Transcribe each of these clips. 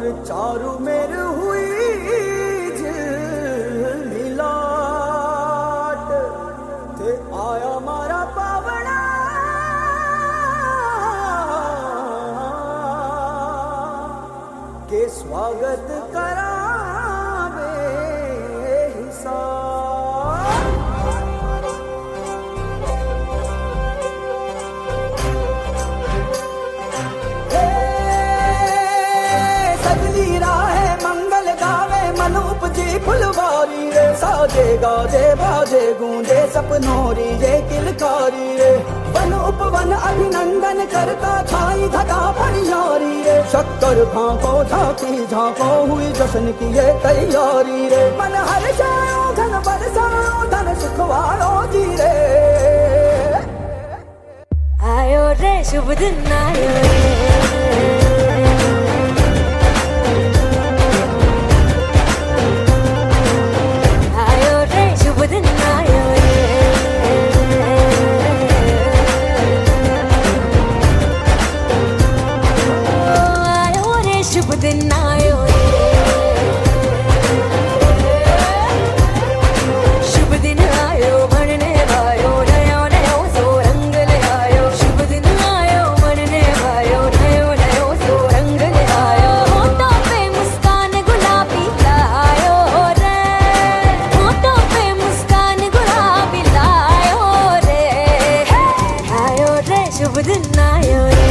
और चारू मेर हुई मिलाट ते आया मारा पावना के स्वागत करावे हिसाब। सगली राहे मंगल गावे मन उपजी फुलवारी रे, साजे गाजे बाजे गूंजे सपनोरी ये किलकारी रे। वन उपवन अभिनंदन करता छाई धगा परियारी रे, शक्कर भांको झांकी झांको हुई जश्न की ये तैयारी रे। मन हर जाओ धन बरसाओ धन सुखवारो जी रे। आयो रे शुभ दिन आयो रे, आयो रे शुभ दिन आयो रे, आयो रे शुभ दिन आयो रे, शुभ दिन आयो बनने वायो नयो नयो सो रंग ले आयो। शुभ दिन आयो बनने वायो नयो नयो सो रंग ले आयो। होठों पे मुस्कान गुलाबी लायो रे, होठों पे मुस्कान गुलाबी लायो रे। आयो रे शुभ दिन आयो रे,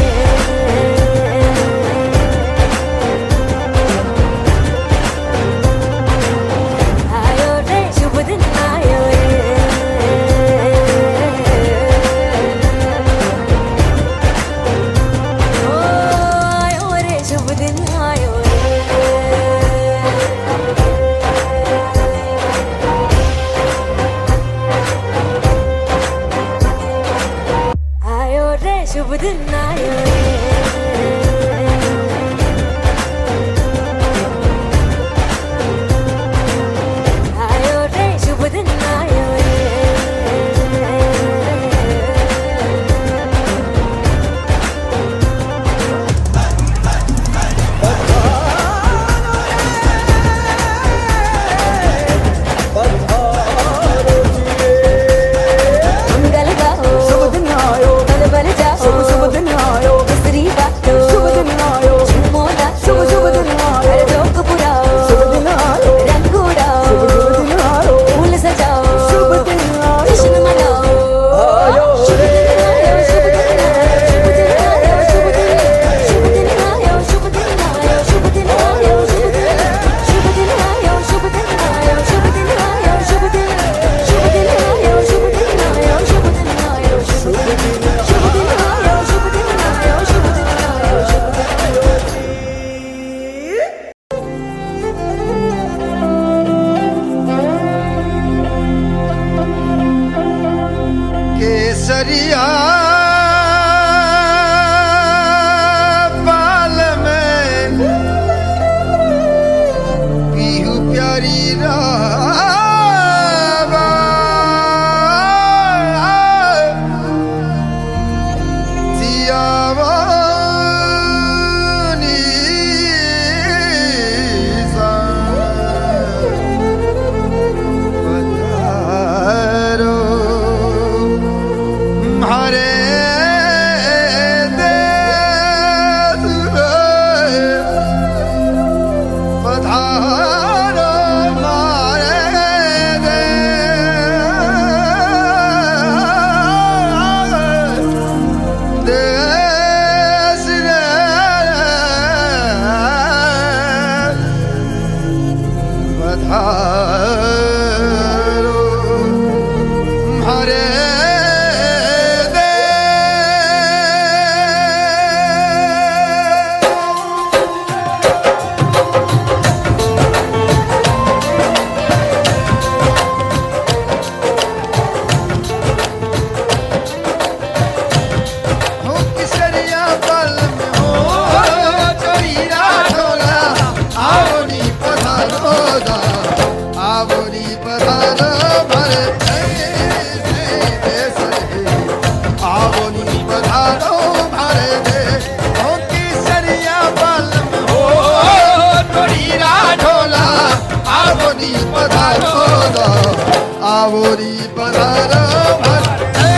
आवोरी पधारो भरते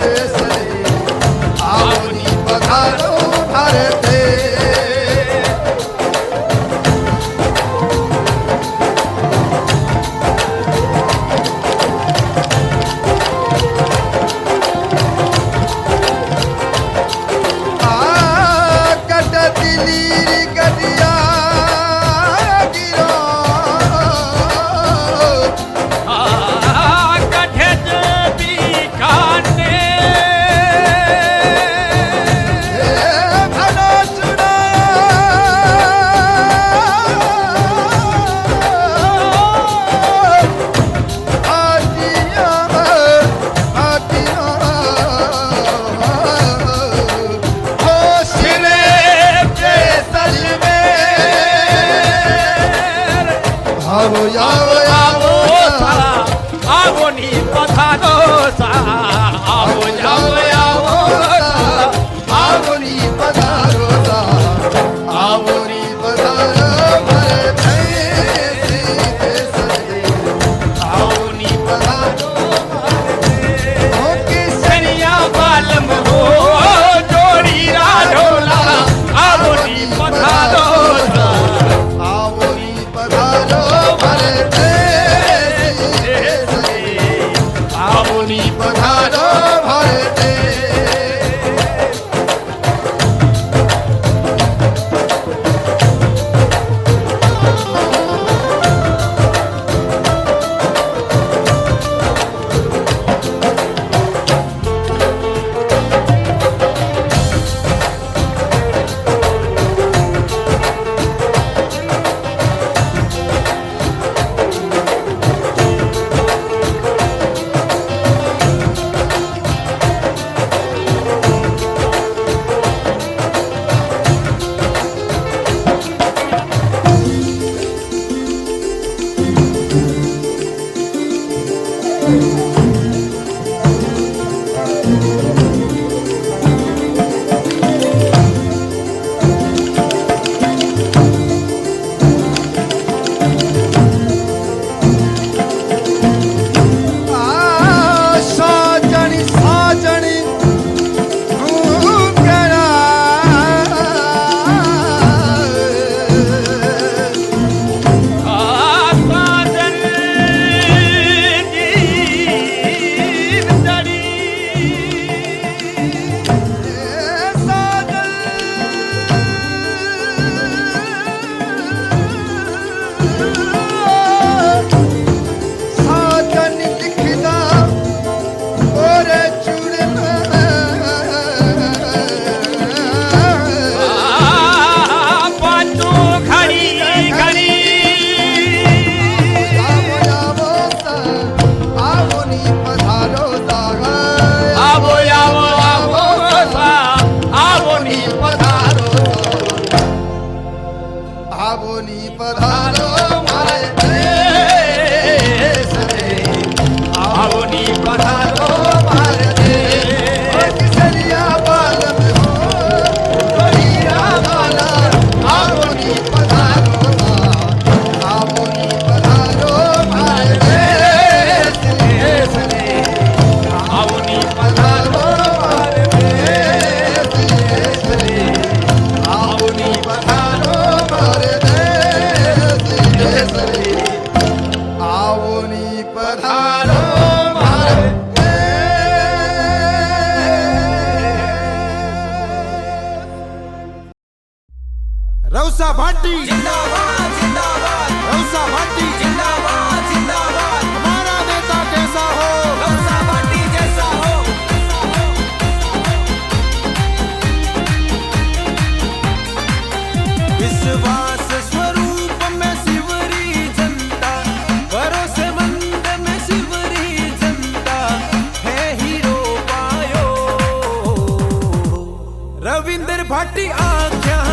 देशरे आवोरी पधारो भरते रौसा भाटी जिंदाबाद जिंदाबाद रौसा भाटी जिंदाबाद जिंदाबाद हमारा नेता कैसा हो रौसा भाटी जैसा हो विश्वास स्वरूप में शिवरी जनता भरोसेमंद में शिवरी जनता है हीरो पायो रविंद्र भाटी आख्या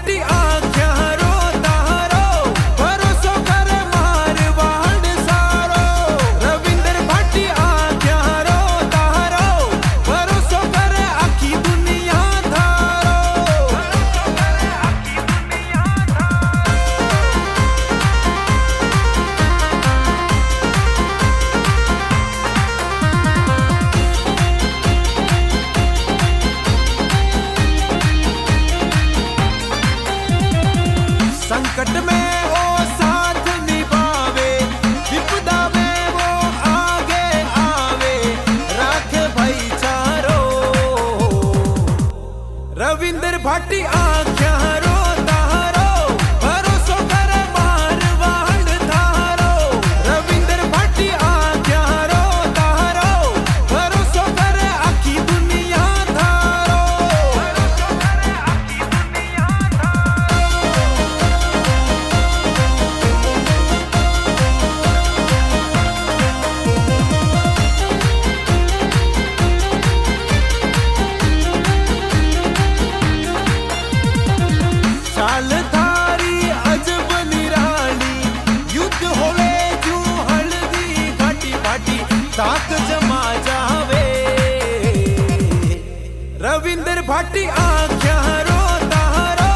भाटी आख्या रो तारो भरोसो करे मारवाड़ सारो रविंद्र भाटी आख्या रो तारो भरोसो करे आखी दुनिया धारो संकट में वो साथ निभावे विपदा में वो आगे आवे राखे भाईचारो रविंद्र भाटी आख्या रो तारो भरोसो करे मारवाड़ धारो रविंद्र भाटी आख्या रो तारो भरोसो करे आखी दुनिया धारो चाल थारी अजब निराली युद्ध होवे जू हल्दी घाटी भाटी ताक जमा जावे रविंद्र भाटी आख्या रो तारो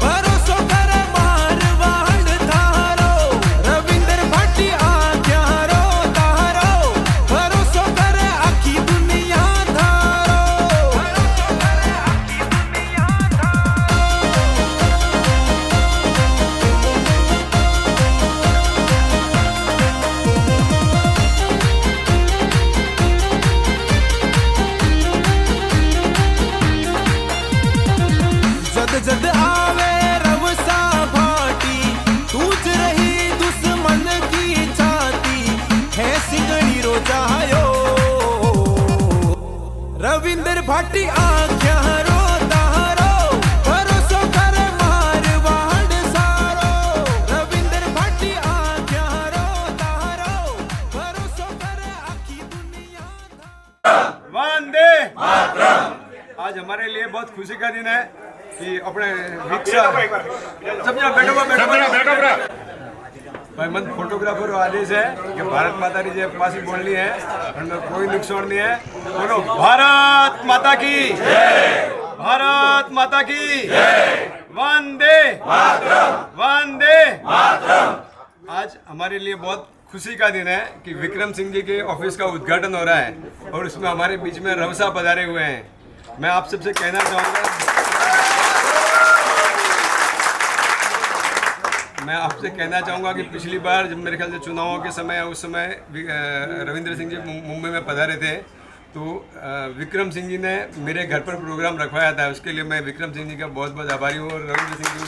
भरोसो करे मारवाड़ धारो रविंद्र भाटी आख्या रो तारो भरोसो करे आखी दुनिया धारो जद जद आवे रवसा भाटी तूच रही दुश्मन की छाती है सिंगड़ी रो जायो रविंद्र भाटी आख्या रो तारो भरोसो करे मारवाड़ सारो रविंद्र भाटी आख्या रो तारो भरोसो करे आखी दुनिया वंदे मातरम। आज हमारे लिए बहुत खुशी का दिन है कि अपने रिक्शा सब यहाँ बैठो भाई मन फोटोग्राफर आदेश है कि भारत माता की जय पासी बोलनी है और कोई नुकसान नहीं है। बोलो भारत माता की भारत माता की वंदे वंदे। आज हमारे लिए बहुत खुशी का दिन है कि विक्रम सिंह जी के ऑफिस का उद्घाटन हो रहा है और उसमें हमारे बीच में रवसा पधारे हुए हैं। मैं आप सबसे कहना चाहूँगा कि पिछली बार जब मेरे ख्याल से चुनावों के समय उस समय रविंद्र सिंह जी मुंबई में पधारे थे तो विक्रम सिंह जी ने मेरे घर पर प्रोग्राम रखवाया था। उसके लिए मैं विक्रम सिंह जी का बहुत बहुत आभारी हूँ और रविंद्र सिंह जी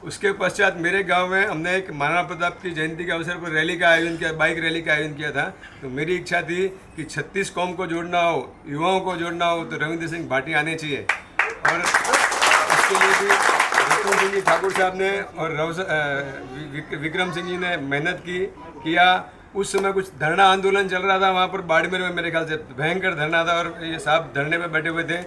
उसके पश्चात मेरे गांव में हमने एक महाराणा प्रताप की जयंती के अवसर पर रैली का आयोजन किया, बाइक रैली का आयोजन किया था। तो मेरी इच्छा थी कि 36 कौम को जोड़ना हो, युवाओं को जोड़ना हो तो रविंद्र सिंह भाटी आने चाहिए। और इसके लिए भी विक्रम सिंह जी ठाकुर साहब ने और विक्रम सिंह जी ने मेहनत किया। उस समय कुछ धरना आंदोलन चल रहा था वहाँ पर बाड़मेर में, मेरे ख्याल से भयंकर धरना था और ये साहब धरने में बैठे हुए थे।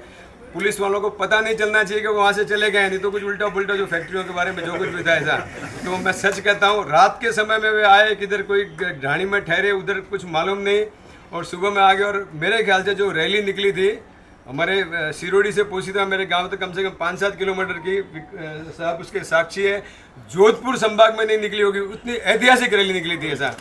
पुलिस वालों को पता नहीं चलना चाहिए कि वो वहाँ से चले गए, नहीं तो कुछ उल्टा पुल्टा जो फैक्ट्रियों के बारे में जो कुछ भी था ऐसा। तो मैं सच कहता हूँ, रात के समय में वे आए, किधर कोई ढाणी में ठहरे, उधर कुछ मालूम नहीं, और सुबह में आ गए। और मेरे ख्याल से जो रैली निकली थी हमारे सिरोड़ी से पोसीता मेरे गांव तक कम से कम 5-7 किलोमीटर की, साहब उसके साक्षी है, जोधपुर संभाग में नहीं निकली होगी, उतनी ऐतिहासिक रैली निकली थी ऐसा।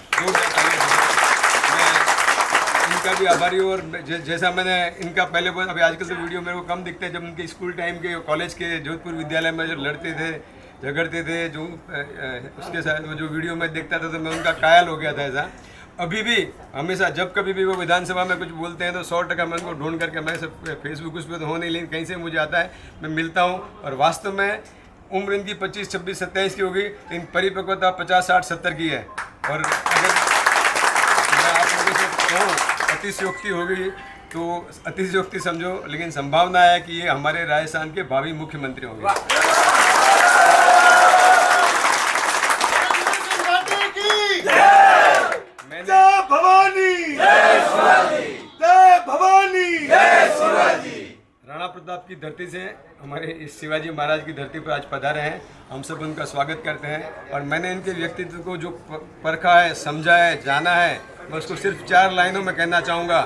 इनका भी आभारी हूँ। और जैसा मैंने इनका पहले बहुत, अभी आजकल तो वीडियो मेरे को कम दिखते हैं, जब उनके स्कूल टाइम के कॉलेज के जोधपुर विद्यालय में जो लड़ते थे झगड़ते थे, जो उसके साथ जो वीडियो में देखता था तो मैं उनका कायल हो गया था ऐसा। अभी भी हमेशा जब कभी भी वो विधानसभा में कुछ बोलते हैं तो 100% मैं उनको ढूंढ करके, मैं सब फेसबुक उस पर तो हो नहीं, लेकिन कहीं से मुझे आता है, मैं मिलता हूँ। और वास्तव में उम्र इनकी 25, 26, 27 की होगी, इन परिपक्वता 50, 60, 70 की है। और अगर मैं आप लोगों से कहूँ अतिशयोक्ति होगी तो अतिशयोक्ति समझो, लेकिन संभावना है कि ये हमारे राजस्थान के भावी मुख्यमंत्री होंगे। जय भवानी, जय भवानी, राणा प्रताप की धरती से, हमारे इस शिवाजी महाराज की धरती पर आज पधारे हैं। हम सब उनका स्वागत करते हैं और मैंने इनके व्यक्तित्व को जो परखा है, समझा है, जाना है, मैं उसको सिर्फ 4 लाइनों में कहना चाहूँगा।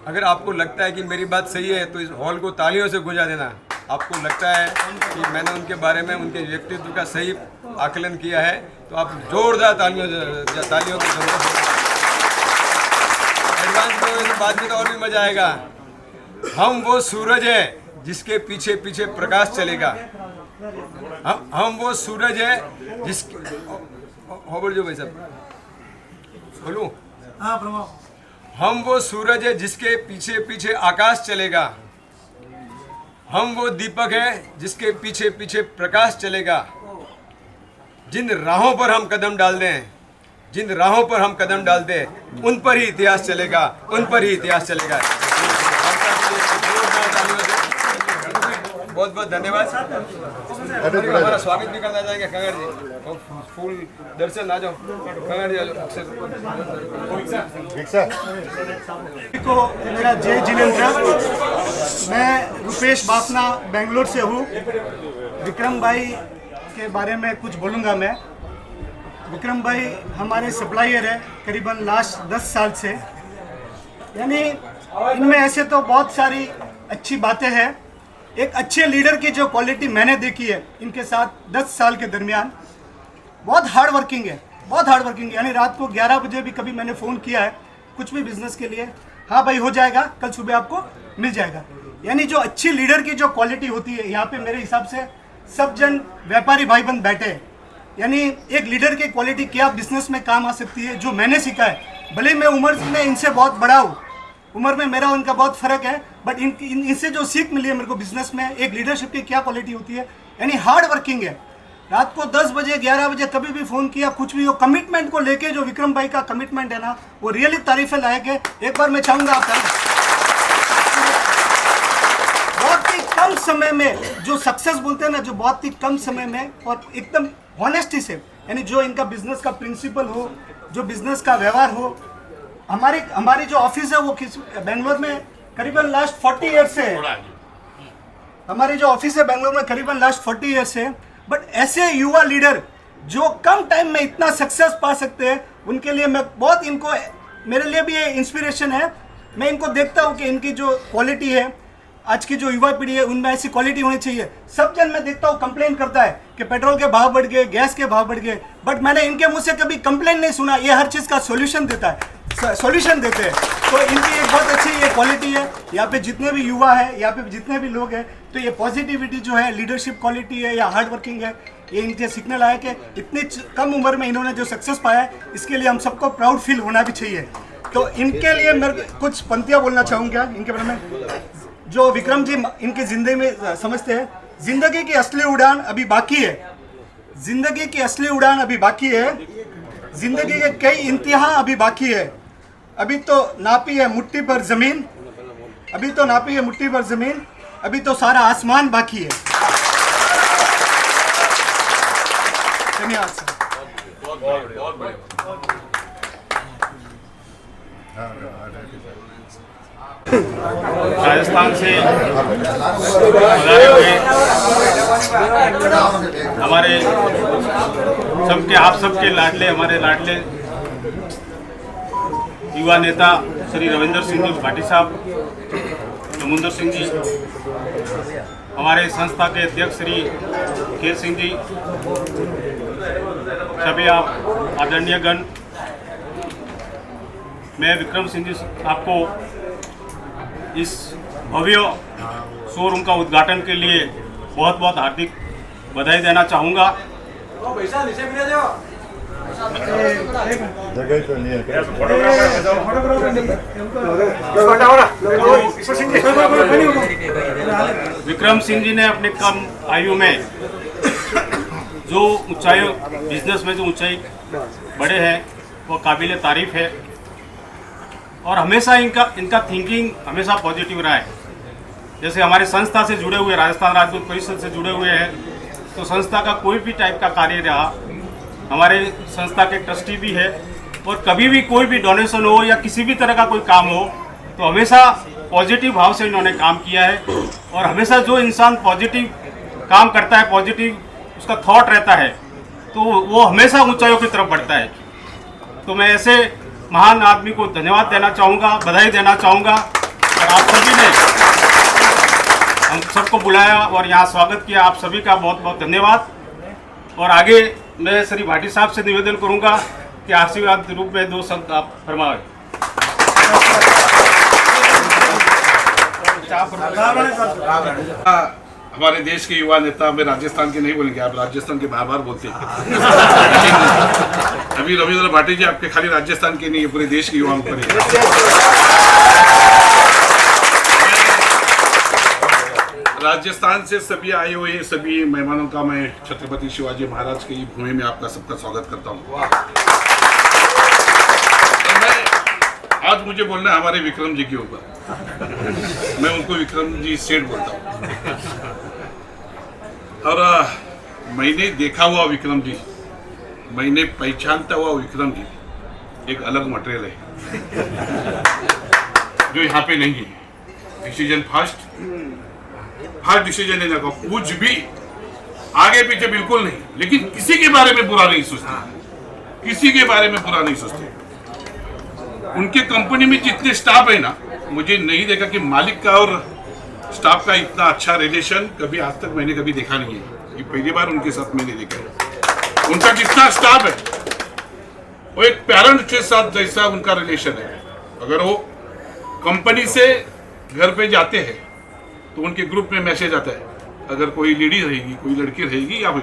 अगर आपको लगता है कि मेरी बात सही है तो इस हॉल को तालियों से गुंजा देना। आपको लगता है कि मैंने उनके बारे में, उनके व्यक्तित्व का सही आकलन किया है तो आप जोरदार तालियों को एडवांस में बाद में तो और भी मजा आएगा। हम वो सूरज है जिसके पीछे पीछे प्रकाश चलेगा। हम वो सूरज है जिसके जो भाई साहब बोलूं, हम वो सूरज है जिसके पीछे पीछे आकाश चलेगा। हम वो दीपक है जिसके पीछे पीछे प्रकाश चलेगा। जिन राहों पर हम कदम डाल दें, जिन राहों पर हम कदम डाल दें, उन पर ही इतिहास चलेगा, उन पर ही इतिहास चलेगा। बहुत बहुत धन्यवाद। हमारा स्वागत भी करना चाहेंगे खंगर जी, और फूल दर्शन आ जाओ खंगर जी, को मेरा जय जिनेंद्र। मैं रुपेश बाफना बेंगलोर से हूँ। विक्रम भाई के बारे में कुछ बोलूँगा मैं। विक्रम भाई हमारे सप्लायर है करीबन लास्ट 10 साल से, यानी इनमें ऐसे तो बहुत सारी अच्छी बातें हैं। एक अच्छे लीडर की जो क्वालिटी मैंने देखी है इनके साथ 10 साल के दरमियान, बहुत हार्ड वर्किंग है, बहुत हार्ड वर्किंग है। यानी रात को 11 बजे भी कभी मैंने फ़ोन किया है कुछ भी बिजनेस के लिए, हाँ भाई हो जाएगा, कल सुबह आपको मिल जाएगा। यानी जो अच्छी लीडर की जो क्वालिटी होती है, यहाँ पे मेरे हिसाब से सब जन व्यापारी भाई बंद बैठे हैं। यानी एक लीडर की क्वालिटी क्या बिजनेस में काम आ सकती है, जो मैंने सीखा है। भले मैं उम्र में इनसे बहुत बड़ा हूँ, उम्र में मेरा उनका बहुत फ़र्क है, बट इनसे जो सीख मिली है मेरे को बिजनेस में, एक लीडरशिप की क्या क्वालिटी होती है, यानी हार्ड वर्किंग है। रात को 10 बजे 11 बजे कभी भी फ़ोन किया, कुछ भी हो, कमिटमेंट को लेके जो विक्रम भाई का कमिटमेंट है ना, वो रियली तारीफ़ लायक है। एक बार मैं चाहूँगा आप बहुत ही कम समय में जो सक्सेस बोलते हैं ना, जो बहुत ही कम समय में और एकदम ऑनेस्टी से, यानी जो इनका बिजनेस का प्रिंसिपल हो, जो बिजनेस का व्यवहार हो। हमारी जो ऑफिस है वो बेंगलोर में करीबन लास्ट 40 ईयर से है। हमारी जो ऑफिस है बेंगलोर में करीबन लास्ट 40 ईयर से, बट ऐसे युवा लीडर जो कम टाइम में इतना सक्सेस पा सकते हैं, उनके लिए मैं बहुत इनको, मेरे लिए भी ये इंस्पिरेशन है। मैं इनको देखता हूँ कि इनकी जो क्वालिटी है, आज की जो युवा पीढ़ी है उनमें ऐसी क्वालिटी होनी चाहिए। सब जन मैं देखता हूँ कंप्लेन करता है कि पेट्रोल के भाव बढ़ गए, गैस के भाव बढ़ गए, बट मैंने इनके मुंह से कभी कंप्लेन नहीं सुना। ये हर चीज़ का सॉल्यूशन देता है, सॉल्यूशन देते हैं। तो इनकी एक बहुत अच्छी ये क्वालिटी है। यहाँ पे जितने भी युवा है, यहाँ पे जितने भी लोग हैं, तो ये पॉजिटिविटी जो है, लीडरशिप क्वालिटी है या हार्ड वर्किंग है, ये इनसे सीखने लायक है। इतनी कम उम्र में इन्होंने जो सक्सेस पाया है, इसके लिए हम सबको प्राउड फील होना भी चाहिए। तो इनके लिए मैं कुछ पंक्तियाँ बोलना चाहूँगा इनके बारे में, जो विक्रम जी इनकी जिंदगी में समझते हैं। जिंदगी की असली उड़ान अभी बाकी है, जिंदगी की असली उड़ान अभी बाकी है, जिंदगी के कई इम्तिहान अभी बाकी है। अभी तो नापी है मुट्ठी पर जमीन, अभी तो नापी है मुट्ठी पर जमीन, अभी तो सारा आसमान बाकी है। धन्यवाद सर। राजस्थान से पधारे हुए हमारे सबके, आप सबके लाडले, हमारे लाडले युवा नेता श्री रविंदर सिंह जी भाटी साहब, समुंदर सिंह जी, हमारे संस्था के अध्यक्ष श्री खेल सिंह जी, सभी आप आदरणीय गण, मैं विक्रम सिंह जी आपको इस भव्य शोरूम का उद्घाटन के लिए बहुत बहुत हार्दिक बधाई देना चाहूँगा। विक्रम सिंह जी ने अपने कम आयु में जो ऊंचाई, बिजनेस में जो ऊंचाई बढ़े हैं, वो काबिल तारीफ है। और हमेशा इनका थिंकिंग हमेशा पॉजिटिव रहा है। जैसे हमारे संस्था से जुड़े हुए, राजस्थान राजदूत परिषद से जुड़े हुए हैं, तो संस्था का कोई भी टाइप का कार्य रहा, हमारे संस्था के ट्रस्टी भी है, और कभी भी कोई भी डोनेशन हो या किसी भी तरह का कोई काम हो तो हमेशा पॉजिटिव भाव से इन्होंने काम किया है। और हमेशा जो इंसान पॉजिटिव काम करता है, पॉजिटिव उसका थॉट रहता है, तो वो हमेशा ऊंचाइयों की तरफ बढ़ता है। तो मैं ऐसे महान आदमी को धन्यवाद देना चाहूँगा, बधाई देना चाहूँगा। और आप सभी ने हम सबको बुलाया और यहाँ स्वागत किया, आप सभी का बहुत बहुत धन्यवाद। और आगे मैं श्री भाटी साहब से निवेदन करूँगा कि आशीर्वाद के रूप में 2 शब्द आप फरमाएं। हमारे देश के युवा नेता, हमें राजस्थान के नहीं बोलेंगे, आप राजस्थान के बार बार बोलते हैं। अभी रविंद्र भाटी जी आपके खाली राजस्थान के नहीं है, पूरे देश के युवाओं पर ही। राजस्थान से सभी आए हुए सभी मेहमानों का मैं छत्रपति शिवाजी महाराज की भूमि में आपका सबका स्वागत करता हूँ। आज मुझे बोलना है हमारे विक्रम जी के ऊपर। मैं उनको विक्रम जी सेठ बोलता हूँ। और मैंने देखा हुआ विक्रम जी, मैंने पहचानता हुआ विक्रम जी एक अलग मटेरियल है जो यहाँ पे नहीं है। डिसीजन फास्ट डिसीजन लेने का, कुछ भी आगे पीछे बिल्कुल नहीं, लेकिन किसी के बारे में बुरा नहीं सोचते, किसी के बारे में बुरा नहीं सोचते। उनके कंपनी में जितने स्टाफ है ना, मुझे नहीं देखा कि मालिक का और स्टाफ का इतना अच्छा रिलेशन कभी आज तक मैंने कभी देखा नहीं है। ये पहली बार उनके साथ मैंने देखा है। उनका जितना स्टाफ है वो एक पेरेंट के साथ जैसा उनका रिलेशन है। अगर वो कंपनी से घर पे जाते हैं तो उनके ग्रुप में मैसेज आता है, अगर कोई लेडी रहेगी, कोई लड़की रहेगी, या भाई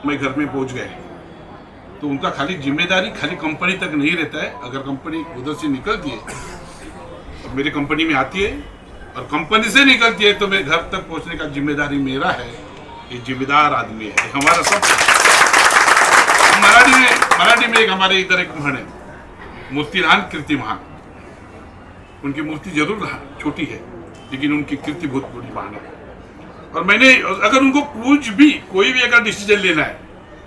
मैं घर में पहुंच गए। तो उनका खाली जिम्मेदारी खाली कंपनी तक नहीं रहता है। अगर कंपनी उधर से निकलती है और मेरी कंपनी में आती है और कंपनी से निकलती है तो मेरे घर तक पहुंचने का जिम्मेदारी मेरा है। ये जिम्मेदार आदमी है हमारा सब। मराठी में एक हमारे इधर एक महान है, मूर्तिरान कीर्ति महान। उनकी मूर्ति जरूर छोटी है लेकिन उनकी कीर्ति बहुत बड़ी महान है। और मैंने अगर उनको कुछ भी कोई भी अगर डिसीजन लेना है,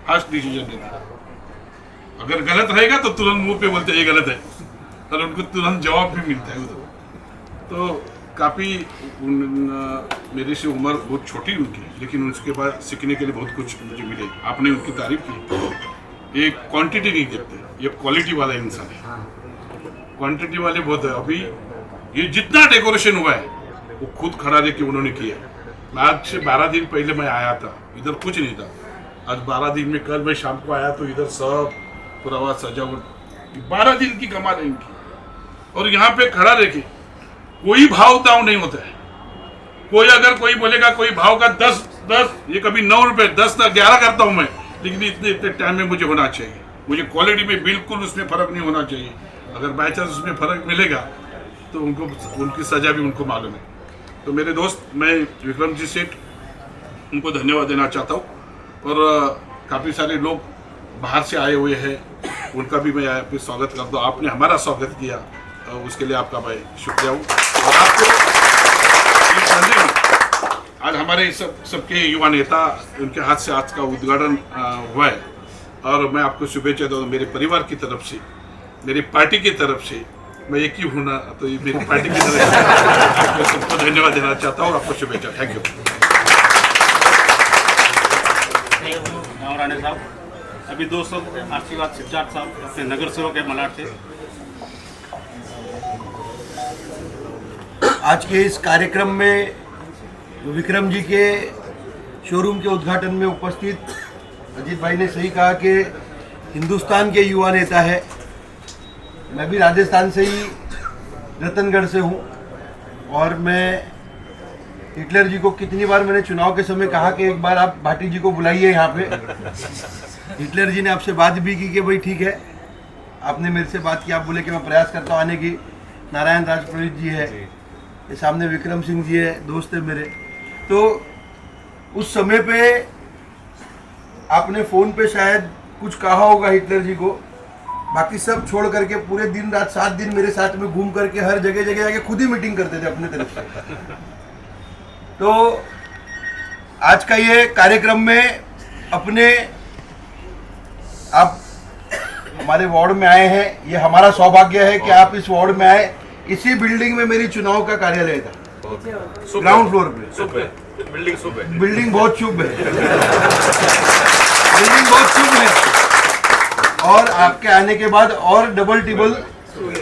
फास्ट डिसीजन लेना है, अगर गलत रहेगा तो तुरंत मुंह पे बोलते ये गलत है और उनको तुरंत जवाब भी मिलता है उधर। तो काफ़ी मेरे से उम्र बहुत छोटी उनकी, लेकिन उसके बाद सीखने के लिए बहुत कुछ मुझे मिले। आपने उनकी तारीफ की। ये क्वांटिटी नहीं देखते, ये क्वालिटी वाला इंसान है। क्वांटिटी वाले बहुत है। अभी ये जितना डेकोरेशन हुआ है वो खुद खड़ा रह के उन्होंने किया। आज से 12 दिन पहले मैं आया था, इधर कुछ नहीं था। आज 12 दिन में, कल मैं शाम को आया तो इधर सब पुरावा सजावट, 12 दिन की कमाल है इनकी। और यहाँ पे खड़ा रह के कोई भाव दाव नहीं होता है। कोई अगर कोई बोलेगा कोई भाव का 10, ये कभी 9 रुपए 10 ना 11 करता हूँ मैं, लेकिन इतने टाइम में मुझे होना चाहिए। मुझे क्वालिटी में बिल्कुल उसमें फर्क नहीं होना चाहिए। अगर बाई चांस उसमें फर्क मिलेगा तो उनको उनकी सजा भी उनको मालूम है। तो मेरे दोस्त, मैं विक्रम जी सेठ उनको धन्यवाद देना चाहता हूँ। और काफ़ी सारे लोग बाहर से आए हुए हैं, उनका भी मैं यहाँ पे स्वागत करता हूँ। आपने हमारा स्वागत किया, उसके लिए आपका मैं शुक्रिया हूँ। और आपको आज हमारे सबके युवा नेता, उनके हाथ से आज का उद्घाटन हुआ है और मैं आपको शुभेच्छा देता हूँ। मेरे परिवार की तरफ से, मेरी पार्टी की तरफ से, मैं एक ही हूँ ना, तो ये मेरी पार्टी की तरफ से आपको सबको धन्यवाद देना चाहता हूँ। आपको शुभेच्छा। Thank you. राणे साहब, अभी 2 शब्द आशीर्वाद सिद्धार्थ साहब अपने नगर सेवक है मलाड से। आज के इस कार्यक्रम में विक्रम जी के शोरूम के उद्घाटन में उपस्थित अजीत भाई ने सही कहा कि हिंदुस्तान के युवा नेता है। मैं भी राजस्थान से ही, रतनगढ़ से हूँ। और मैं हिटलर जी को कितनी बार मैंने चुनाव के समय कहा कि एक बार आप भाटी जी को बुलाइए यहाँ पे। हिटलर जी ने आपसे बात भी की कि भाई ठीक है, आपने मेरे से बात की, आप बोले कि मैं प्रयास करता हूँ आने की। नारायण राजपुरोहित जी है, ये सामने विक्रम सिंह जी है, दोस्त है मेरे। तो उस समय पे आपने फ़ोन पे शायद कुछ कहा होगा हिटलर जी को, बाकी सब छोड़ करके पूरे दिन रात 7 दिन मेरे साथ में घूम करके हर जगह जगह जाके खुद ही मीटिंग करते थे अपने तरफ से। तो आज का ये कार्यक्रम में अपने आप हमारे वार्ड में आए हैं, ये हमारा सौभाग्य है कि आप इस वार्ड में आए। इसी बिल्डिंग में मेरी चुनाव का कार्यालय था, ग्राउंड फ्लोर पे। बिल्डिंग बहुत शुभ है, बिल्डिंग बहुत शुभ है, और आपके आने के बाद और डबल टिबल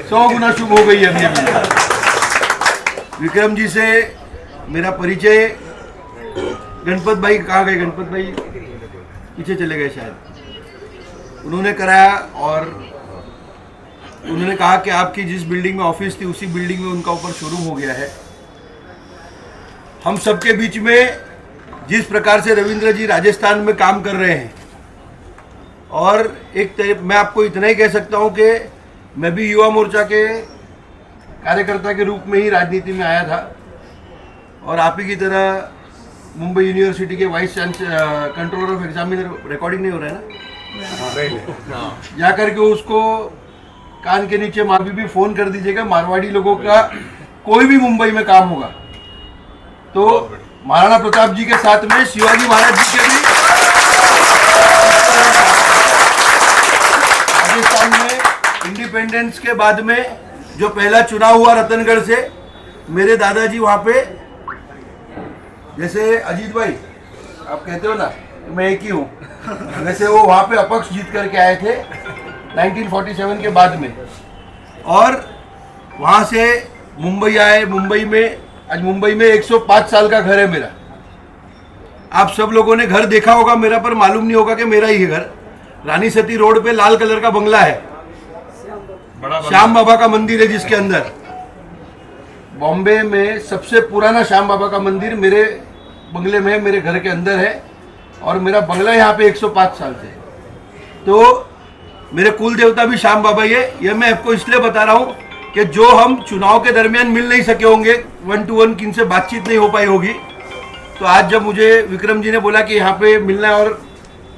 100 गुना शुभ हो गई है अभी अभी। विक्रम जी से मेरा परिचय, गणपत भाई कहाँ गए? गणपत भाई पीछे चले गए शायद, उन्होंने कराया। और उन्होंने कहा कि आपकी जिस बिल्डिंग में ऑफिस थी उसी बिल्डिंग में उनका ऊपर शोरूम हो गया है। हम सबके बीच में जिस प्रकार से रविंद्र जी राजस्थान में काम कर रहे हैं, और मैं आपको इतना ही कह सकता हूं कि मैं भी युवा मोर्चा के कार्यकर्ता के रूप में ही राजनीति में आया था, और आप ही की तरह मुंबई यूनिवर्सिटी के vice controller of examiner, recording नहीं हो रहा है ना, जा करके उसको कान के नीचे माँ भी फोन कर दीजिएगा। मारवाड़ी लोगों का कोई भी मुंबई में काम होगा तो महाराणा प्रताप जी के साथ में शिवाजी महाराज जी के भी राजस्थान में इंडिपेंडेंस के बाद में जो पहला चुनाव हुआ रतनगढ़ से, मेरे दादाजी वहां पे, जैसे अजीत भाई आप कहते हो ना मैं एक ही हूँ, वैसे वो वहां पे अपक्ष जीत करके आए थे 1947 के बाद में, और वहां से मुंबई आए। मुंबई में आज मुंबई में 105 साल का घर है मेरा। आप सब लोगों ने घर देखा होगा मेरा, पर मालूम नहीं होगा कि मेरा ही है घर। रानी सती रोड पे लाल कलर का बंगला है, श्याम बाबा का मंदिर है, जिसके अंदर बॉम्बे में सबसे पुराना श्याम बाबा का मंदिर मेरे बंगले में, मेरे घर के अंदर है, और मेरा बंगला यहाँ पे 105 साल से। तो मेरे कुल देवता भी श्याम बाबा ही है। ये मैं आपको इसलिए बता रहा हूँ कि जो हम चुनाव के दरमियान मिल नहीं सके होंगे, 1 to 1 किनसे बातचीत नहीं हो पाई होगी, तो आज जब मुझे विक्रम जी ने बोला कि यहाँ पे मिलना है, और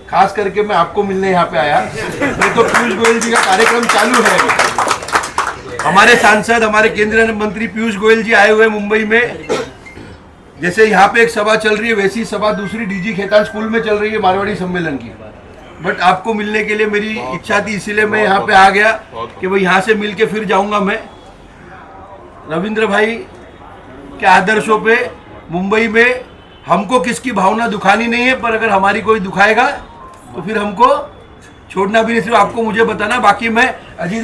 खास करके मैं आपको मिलने यहाँ पे आया, नहीं तो पीयूष गोयल जी का कार्यक्रम चालू है। हमारे सांसद, हमारे केंद्रीय मंत्री पीयूष गोयल जी आए हुए मुंबई में। जैसे यहाँ पे एक सभा चल रही है, वैसी सभा दूसरी डीजी खेतान स्कूल में चल रही है मारवाड़ी सम्मेलन की। बट आपको मिलने के लिए मेरी इच्छा थी, इसीलिए मैं यहाँ पे आ गया कि भाई यहाँ से मिल के फिर जाऊंगा मैं। रविंद्र भाई के आदर्शों पे मुंबई में हमको किसकी भावना दुखानी नहीं है, पर अगर हमारी कोई दुखाएगा तो फिर हमको छोड़ना भी नहीं। सिर्फ आपको मुझे बताना, बाकी मैं अजीत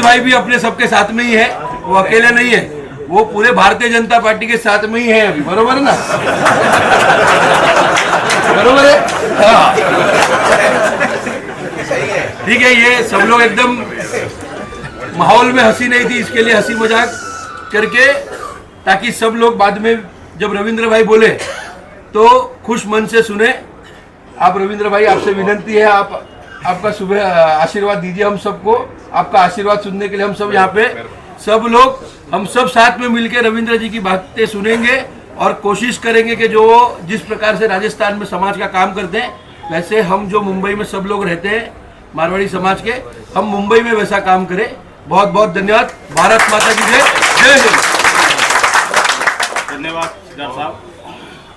भाई भी अपने सबके साथ में ही है, वो अकेले नहीं है, वो पूरे भारतीय जनता पार्टी के साथ में ही है अभी, बरोबर है ना? बरोबर है, हाँ। ठीक है, ये सब लोग एकदम माहौल में हंसी नहीं थी, इसके लिए हंसी मजाक करके, ताकि सब लोग बाद में जब रविंद्र भाई बोले तो खुश मन से सुने। आप रविंद्र भाई, आपसे विनंती है, आपका सुबह आशीर्वाद दीजिए हम सबको। आपका आशीर्वाद सुनने के लिए हम सब यहाँ पे सब लोग, हम सब साथ में मिलकर रविंद्र जी की बातें सुनेंगे और कोशिश करेंगे कि जो जिस प्रकार से राजस्थान में समाज का काम करते हैं, वैसे हम जो मुंबई में सब लोग रहते हैं मारवाड़ी समाज के, हम मुंबई में वैसा काम करें। बहुत बहुत धन्यवाद। भारत माता की जय। जय हिंद। धन्यवाद सिद्धार्थ साहब।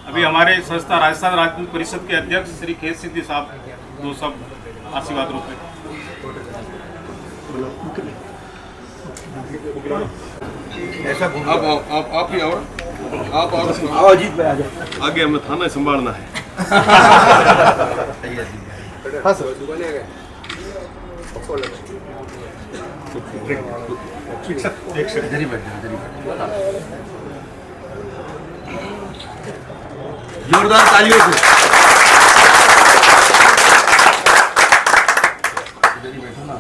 अभी हमारे संस्था राजस्थान राजनीति परिषद के अध्यक्ष श्री खेत सिद्धि साहब दो सब आशीर्वाद रूप में। ऐसा आप ही आओ, आप आओ अजीत भाई, आ जाओ। आगे हमें थाना संभालना है। हाँ सर। इधर ही बैठ जाओ, इधर ही बैठ जाओ। जोरदार तालियों से। इधर ही बैठो ना।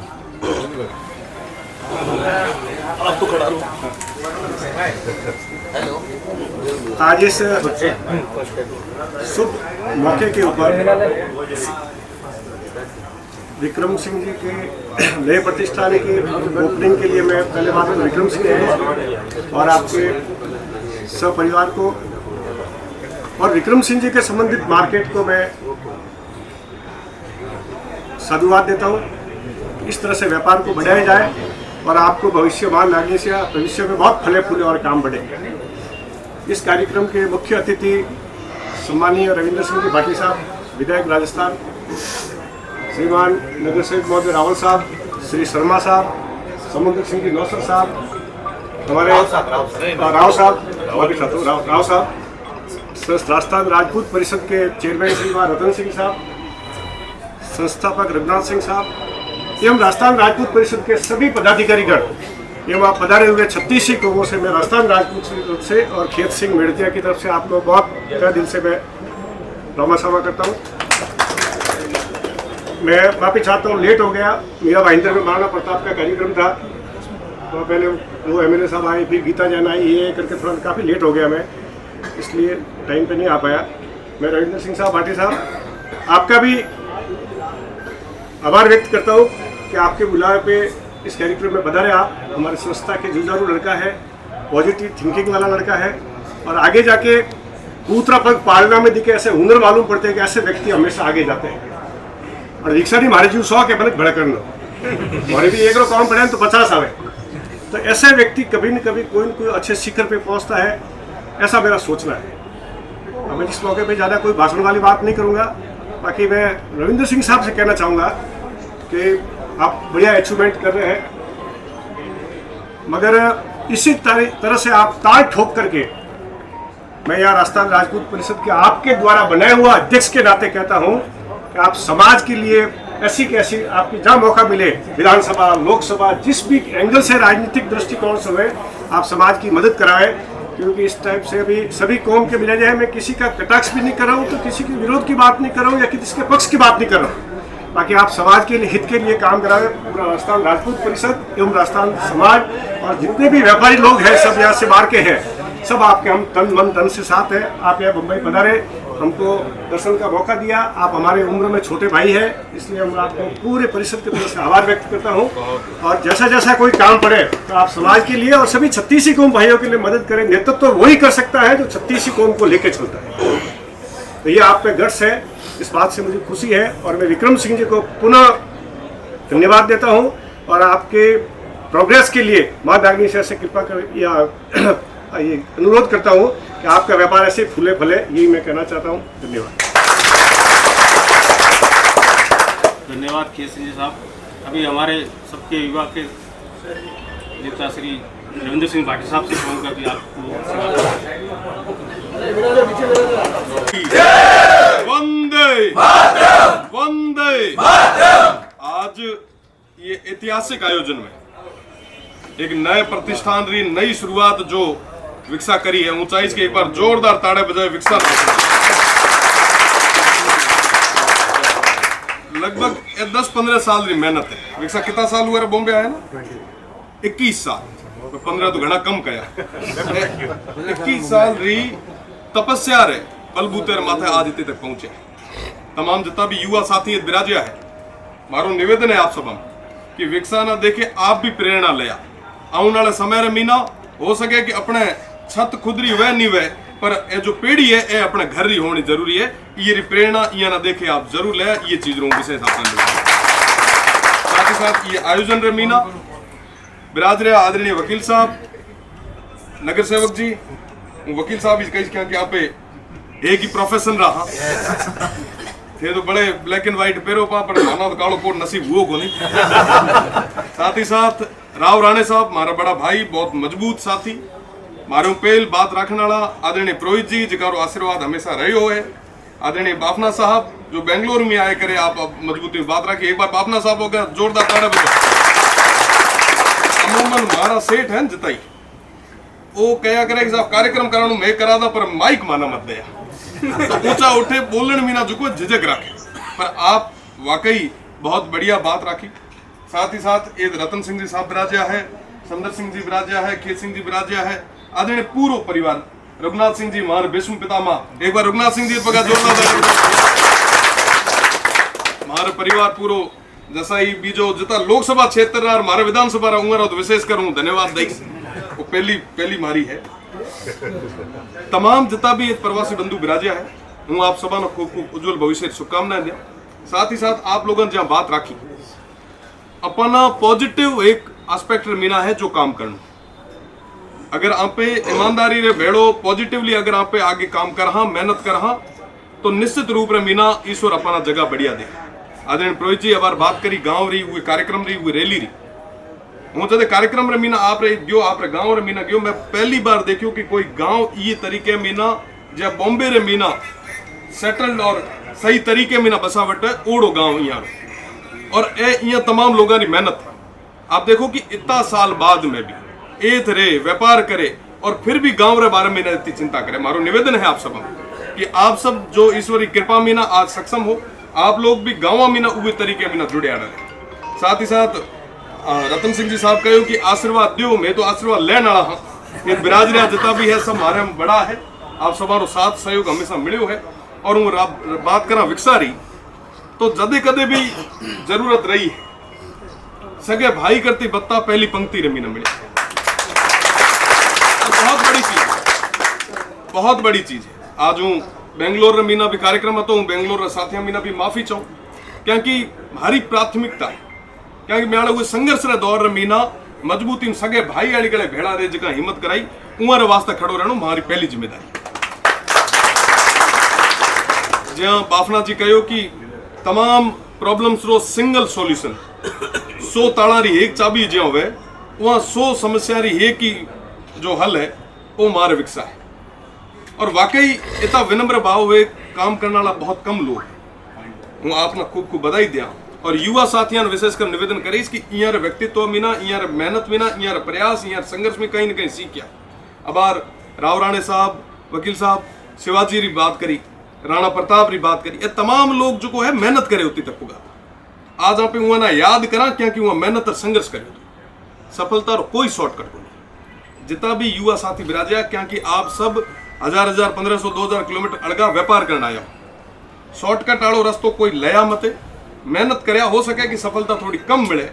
आप तो खड़ा रहो। आज इस शुभ मौके के ऊपर विक्रम सिंह जी के नए प्रतिष्ठान की ओपनिंग के लिए मैं पहले बात तो विक्रम सिंह और आपके सपरिवार को और विक्रम सिंह जी के संबंधित मार्केट को मैं साधुवाद देता हूँ। इस तरह से व्यापार को बढ़ाया जाए और आपको भविष्यवान आगे से भविष्य में बहुत फले फूले और काम बढ़े। इस कार्यक्रम के मुख्य अतिथि सम्मानीय रविंद्र सिंह जी भाटी साहब, विधायक राजस्थान, श्रीमान नगर सेवक महोदय रावल साहब, श्री शर्मा साहब, समुद्र सिंह जी नौसर साहब, हमारे राव साहब, राजस्थान राजपूत परिषद के चेयरमैन श्रीमान रतन सिंह साहब, संस्थापक रघुनाथ सिंह साहब एवं राजस्थान राजपूत परिषद के सभी पदाधिकारीगण एवं पधारे हुए 36 कौमों से मैं राजस्थान राजपूत से और खेत सिंह मेड़तिया की तरफ से आपको बहुत तहे दिल से मैं रामा करता हूँ। मैं माफी चाहता हूँ, लेट हो गया, मेरा भाईंदर में महाराणा प्रताप का कार्यक्रम था, तो पहले वो एमएलए साहब आए, फिर गीता जैन आई, ये करके थोड़ा काफ़ी लेट हो गया मैं, इसलिए टाइम पे नहीं आ पाया। मैं रविंद्र सिंह साहब भाटी साहब आपका भी आभार व्यक्त करता हूँ कि आपके बुलावे पे इस कार्यक्रम में पधारे। आप हमारी संस्था के जुझारू लड़का है, पॉजिटिव थिंकिंग वाला लड़का है और आगे जाके दूसरा पग पालना में दिखे ऐसे हुनर मालूम पड़ते हैं कि ऐसे व्यक्ति हमेशा आगे जाते हैं। और रिक्शा नहीं हमारे जीव 100 के बने भड़ा करना, हमारे भी एक रो काम पड़े तो 50 आवे, तो ऐसे व्यक्ति कभी न कभी कोई न कोई अच्छे शिखर पे पहुंचता है, ऐसा मेरा सोचना है। अब मैं इस मौके पे ज़्यादा कोई भाषण वाली बात नहीं करूँगा, बाकी मैं रविंद्र सिंह साहब से कहना चाहूँगा कि आप बढ़िया अचीवमेंट कर रहे हैं, मगर इसी तरह से आप ताल ठोक करके मैं यहाँ राजस्थान राजपूत परिषद के आपके द्वारा बनाया हुआ अध्यक्ष के नाते कहता हूँ कि आप समाज के लिए ऐसी कैसी आपकी जहाँ मौका मिले, विधानसभा, लोकसभा, जिस भी एंगल से राजनीतिक दृष्टिकोण से हुए आप समाज की मदद कराएं, क्योंकि इस टाइप से अभी सभी कौम के मिले जाए। मैं किसी का कटाक्ष भी नहीं कर रहा हूँ, तो किसी के विरोध की बात नहीं कर रहा हूँ या किसी के पक्ष की बात नहीं कर रहा हूँ, बाकी आप समाज के लिए, हित के लिए काम कराएं। पूरा राजस्थान राजपूत परिषद एवं राजस्थान समाज और जितने भी व्यापारी लोग हैं सब यहाँ से बाहर के हैं, सब आपके हम तन मन धन से साथ हैं। आप यहाँ मुंबई पधारे, हमको दर्शन का मौका दिया, आप हमारे उम्र में छोटे भाई हैं, इसलिए हम आपको पूरे परिषद की तरफ से आभार व्यक्त करता हूँ। और जैसा जैसा कोई काम पड़े तो आप समाज के लिए और सभी 36 कौम भाइयों के लिए मदद करें। नेतृत्व तो वही कर सकता है जो 36 कौम को लेकर चलता है, तो ये आप पे गट्स है, इस बात से मुझे खुशी है। और मैं विक्रम सिंह जी को पुनः धन्यवाद देता हूँ और आपके प्रोग्रेस के लिए माँ दागिनी से कृपा कर या ये अनुरोध करता हूँ कि आपका व्यापार ऐसे फूले फले, यही मैं कहना चाहता हूँ। धन्यवाद। धन्यवाद खेत सिंह जी साहब। अभी हमारे सबके युवा के नेता श्री रविंद्र सिंह भाटी साहब से कहूँगा कि आपको वंदे वंदे। आज ये ऐतिहासिक आयोजन में एक नए प्रतिष्ठान री नई शुरुआत जो विकसा करी है, ऊंचाई के एक बार जोरदार ताड़े बजाए विकसा। लगभग 10-15 साल री मेहनत है। विकसा कितना साल हुआ बॉम्बे आया ना? 21 साल, 15 तो घना कम कया। 21 साल री तपस्या रे बलबूते माथे आज इतने तक पहुंचे। तमाम जितना भी युवा साथी विराजिया है, मारो निवेदन है आप सब कि विकसा ना देखे आप भी प्रेरणा लिया। आने वाले समय रे मीना हो सके कि अपने छत खुदरी वह नहीं वह, पर ये जो पीढ़ी है ये अपने घर ही होनी जरूरी है। ये प्रेरणा ये ना देखे आप जरूर ले, ये चीज रो विशेष आपने। साथ ही साथ ये आयोजन रे मीना विराज रहे आदरणीय वकील साहब, नगर सेवक जी, वकील साहब इस कही कि आप एक ही प्रोफेशन रहा थे तो बड़े ब्लैक एंड व्हाइट पेरो पा, पर खाना तो कालो कोट नसीब हुआ को नहीं। साथ ही साथ राव राणे साहब, हमारा बड़ा भाई, बहुत मजबूत साथी, मारो पेल बात रखने वाला आदरणीय पुरोहित जी, जिकारो आशीर्वाद हमेशा रहे हो है। आदरणीय बाफना साहब जो बेंगलोर में आए करे, आप मजबूती में बात रखिए। एक बार बाफना साहब हो गया, जोरदार ताड़ा बजाओ। अमूमन हमारा सेठ है जिताई, वो कया करे कि साहब कार्यक्रम करानो मैं करा था, पर माइक माना मत दे, तो ऊंचा उठे बोलने में ना झुको, झिझक रखे, पर आप वाकई बहुत बढ़िया बात रखी। साथ ही साथ ये रतन सिंह जी साहब विराजिया है, सुंदर सिंह जी विराजिया है, खेत सिंह जी विराजिया है, आदरणीय पूर्व परिवार रघुनाथ सिंह जी हमारे भीष्म पितामह, एक बार रघुनाथ सिंह जी पका जोड़ना हमारे परिवार पूरो जैसा ही बीजो जितना लोकसभा क्षेत्र और हमारे विधानसभा रहूंगा तो विशेष करूँ धन्यवाद दई, वो पहली मारी है। तमाम जितना भी प्रवासी बंधु विराजिया है, हूँ आप सबा खूब खूब उज्जवल भविष्य शुभकामनाएं दिया। साथ ही साथ आप लोगों ने जहाँ बात रखी अपना पॉजिटिव एक एस्पेक्ट मीना है जो काम करना, अगर आप पे ईमानदारी रे भेड़ो पॉजिटिवली अगर आप पे आगे काम कर मेहनत कर तो निश्चित रूप रे मीना ईश्वर अपना जगह बढ़िया दे। आदरणीय पुरोहित जी अबार बात करी गांव रही हुए कार्यक्रम रही हुए रैली रही हूँ जब कार्यक्रम रे मीना आप रही गयो आप गांव रे मीना गयो मैं पहली बार देखियो कि कोई गांव ये तरीके मीना जब बॉम्बे रे मीना सेटल्ड और सही तरीके मीना बसावट है ओड़ो गांव यहाँ और ये तमाम लोगों की मेहनत आप देखो कि इतना साल बाद में भी एथ रे व्यापार करे और फिर भी गांव रे बारे में इतनी चिंता करे। मारो निवेदन है आप सब कि आप सब जो ईश्वरी कृपा मीना आज सक्षम हो आप लोग भी गाँव मीना उगे तरीके मीना जुड़े रहे। साथ ही साथ रतन सिंह जी साहब कहो कि आशीर्वाद दो मैं तो आशीर्वाद लेने वाला हाँ ये बिराजरिया जितना भी है सब हमारे में बड़ा है आप सब साथ सहयोग हमेशा मिलो है और वो बात करा विकसा रही तो जदे कदे भी जरूरत रही है सगे भाई करती बत्ता पहली पंक्ति रे मीना मिले बहुत बड़ी चीज बहुत बड़ी चीज है। आज हूँ बेंगलोर रे मीना भी कार्यक्रम तो हूँ बेंगलोर रे साथियों मीना भी माफी चाहूँ क्योंकि हमारी प्राथमिकता है क्योंकि मैं हुए संघर्ष रे दौर रे मीना मजबूती सगे भाई वाली गले भेड़ा रे जगह हिम्मत कराई उमर वास्ते खड़ो रहनो हमारी पहली जिम्मेदारी। जहाँ बाफना जी कहो कि तमाम प्रॉब्लम्स रो सिंगल सॉल्यूशन 100 ताला री एक चाबी जो हुए वहाँ 100 समस्या री एक ही जो हल है वो मारे विकसा है और वाकई इतना विनम्र भाव हुए काम करने वाला बहुत कम लोग हूँ आपने खूब खूब बधाई दिया और युवा साथियों ने विशेषकर निवेदन करीस कि यहाँ व्यक्तित्व मीना यहाँ मेहनत मीना यहाँ प्रयास यहाँ संघर्ष में कहीं न कहीं सीखिया। अबार राव राणे साहब वकील साहब शिवाजी री बात करी राणा प्रताप री बात करी ये तमाम लोग जो को है मेहनत करे होती तक होगा आज आप वहाँ ना याद करा क्योंकि वहाँ मेहनत और संघर्ष करे सफलता और कोई शॉर्टकट नहीं जितना भी युवा साथी बिराजा क्योंकि आप सब 1000 1500 2000 किलोमीटर अड़गा व्यापार करना आया शॉर्टकट आड़ो रस्तो कोई लया मते मेहनत करया हो सके कि सफलता थोड़ी कम मिले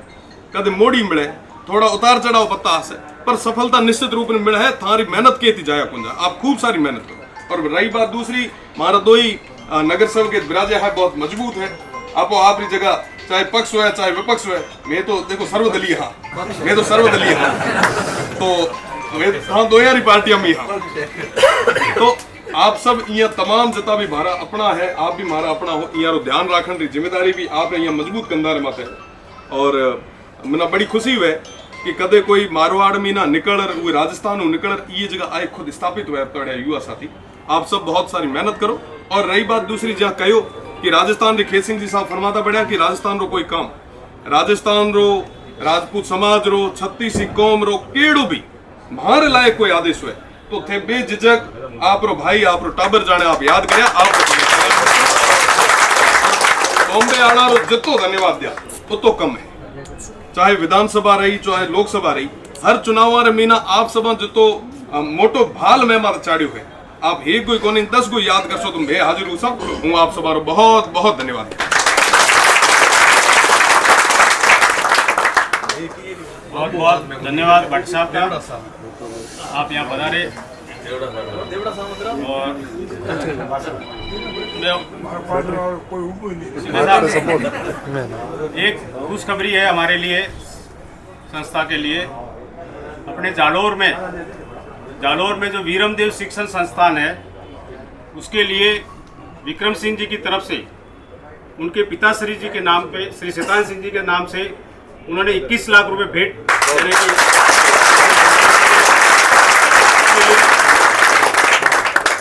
कदे मोड़ी मिले थोड़ा उतार चढ़ाव पत्ता आसे पर सफलता निश्चित रूप में मिले है थारी मेहनत के जाया कुंजा आप खूब सारी मेहनत करो। और रही बात दूसरी हमारा दो ही नगर सेवक के बिराजा है बहुत मजबूत है आपो आपरी जगह चाहे पक्ष हो चाहे विपक्ष हो मैं तो देखो सर्वदलीय हाँ मैं तो सर्वदलीय हाँ तो हाँ दो यारी पार्टियां में हाँ तो आप सब यहाँ तमाम जितना भी हमारा अपना है आप भी हमारा अपना हो यहाँ ध्यान रखने की जिम्मेदारी भी आप यहाँ मजबूत कंधारे माते और मना बड़ी खुशी हुए कि कदे कोई मारवाड़ में ना निकल हुए राजस्थान निकल ये जगह आए खुद स्थापित हुए तो युवा साथी आप सब बहुत सारी मेहनत करो। और रही बात दूसरी जहाँ कहो कि राजस्थान रे खेत सिंह जी साहब फरमाता बढ़िया कि राजस्थान रो कोई काम राजस्थान रो राजपूत समाज रो छत्तीसी कौम रो केड़ो भी मारे लायक कोई आदेश हुए तो थे बेझिझक आप रो भाई आप रो टाबर जाने आप याद करया आप बॉम्बे आना रो जितो धन्यवाद दिया वो तो कम है चाहे विधानसभा रही चाहे लोकसभा रही हर चुनाव रे मीना आप सब जितो मोटो भाल में मार चाड़ियो है आप एक कोई कोने 10 को याद करसो तुम भे हाजिर हूँ सब हूँ आप सब बहुत बहुत धन्यवाद बहुत बहुत धन्यवाद भट्ट साहब आप यहाँ पधारे और एक खुशखबरी है हमारे लिए संस्था के लिए अपने जालोर में जो वीरमदेव शिक्षण संस्थान है उसके लिए विक्रम सिंह जी की तरफ से उनके पिताश्री जी के नाम पे श्री शैतान सिंह जी के नाम से उन्होंने 21 लाख रुपए भेंट देने की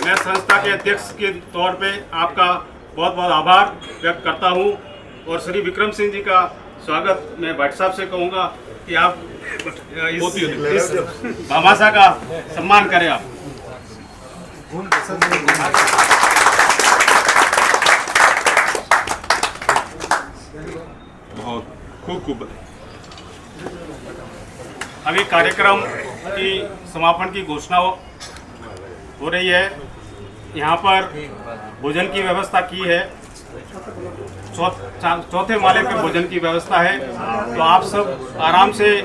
मैं संस्था के अध्यक्ष के तौर पे आपका बहुत बहुत आभार व्यक्त करता हूं और श्री विक्रम सिंह जी का स्वागत मैं भट्ट साहब से कहूंगा कि आप इस भामाशाह का सम्मान करें आप। बहुत खूब खूब बधाई। अभी कार्यक्रम की समापन की घोषणा हो रही है। यहाँ पर भोजन की व्यवस्था की है, चौथे माले पे भोजन की व्यवस्था है, तो आप सब आराम से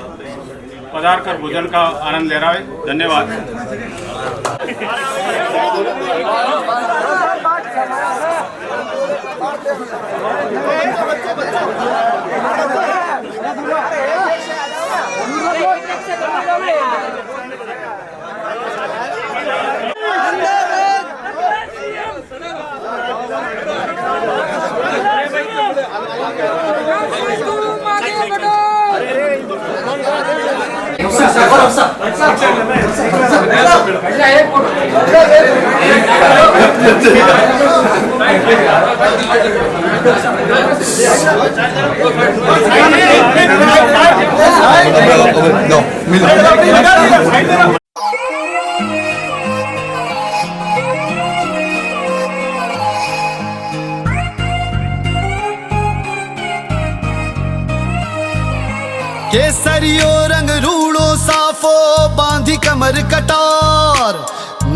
पधार कर भोजन का आनंद ले रहा है। धन्यवाद। केसरियो रंग रूड़ो साफो बांधी कमर कटार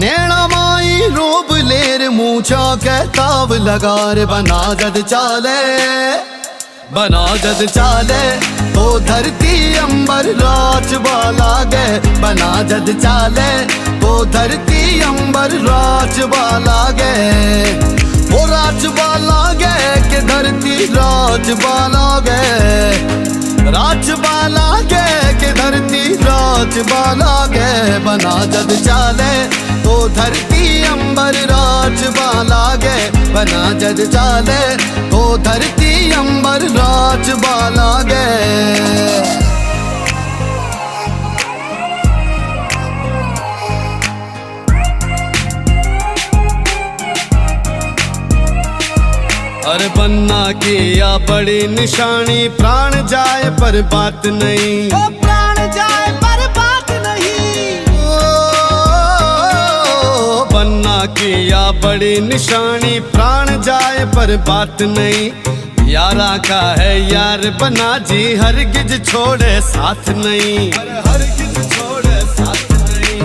नैना माई रोब लेर मूछा कहताव लगार बना जद चाले तो धरती अंबर राज वाला गे बना जद चाले तो धरती अंबर राज वाला गे वो राज वाला गे के धरती राज वाला गे राजबाला गे के धरती राजबाला गे बना जद चाले तो धरती अंबर राजबाला गे बना जद चाले तो धरती अंबर राजबाला गे अरे बनना की या बड़ी निशानी प्राण जाए पर बात नहीं प्राण जाए पर बात नहीं बनना की या बड़ी निशानी प्राण जाए पर बात नहीं यारा का है यार बना जी हरगिज छोड़े साथ नहीं हरगिज छोड़े साथ नहीं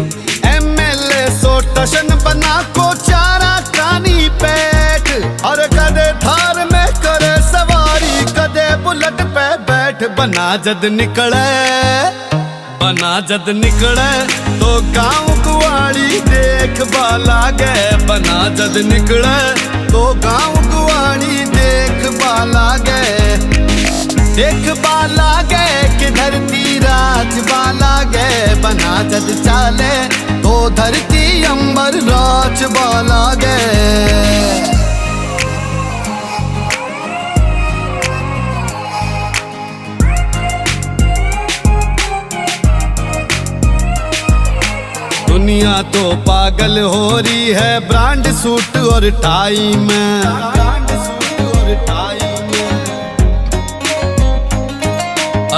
MLA सो टशन बना को चारा कानी पेट और कदे थार में करे सवारी कदे बुलेट पे बैठ बना जद निकले तो गाँव कुआड़ी देख बाला गे बना जद निकले तो गाँव कुआड़ी देख बाला गे कि धरती राज बाला गे बना जद चाले तो धरती अंबर राज बाला गे दुनिया तो पागल हो रही है ब्रांड सूट और टाई में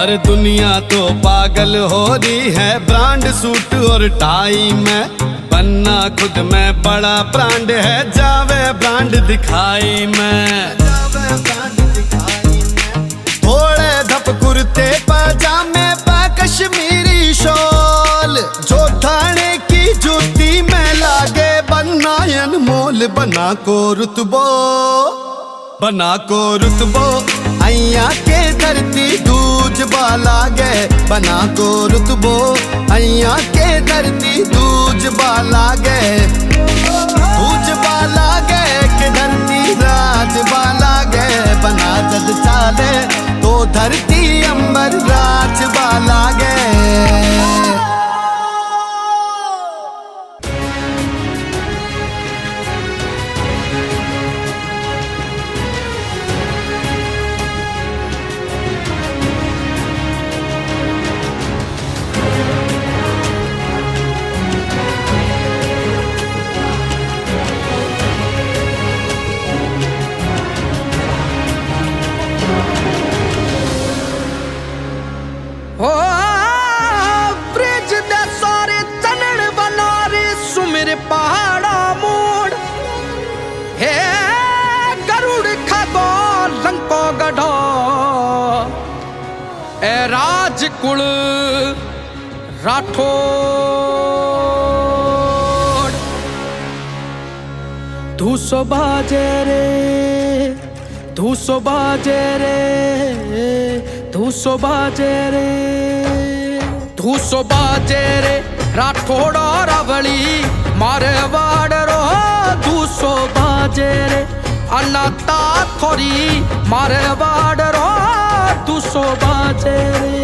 अरे दुनिया तो पागल हो रही है ब्रांड सूट और टाई में बनना खुद में बड़ा ब्रांड है जावे ब्रांड दिखाई में थोड़े धप कुर्ते पजामे पा कश्मीरी शॉल जो थाने की जूती में लागे बनना अनमोल बना को रुतबो अय्या के धरती दूज बाला गे बना को रुतबो अय्या के धरती दूज बाला गे के धरती राज बाला गे बना जद चाले तो धरती अंबर राज बाला गे हो ब्रिज दे सारे चनड़ बनारे सुमिर पहाड़ा मोड़ हे गरुड़ खगो लंको गढ़ो ए राजकुल राठौड़ धूसो बाजे रे धूसो बाजे रे धूसो बाजे रे धूसो बाजे रे राठौड़ और अवली मारवाड़ रो धूसो बाजे रे अनाता थोरी मारवाड़ रो धूसो बाजे रे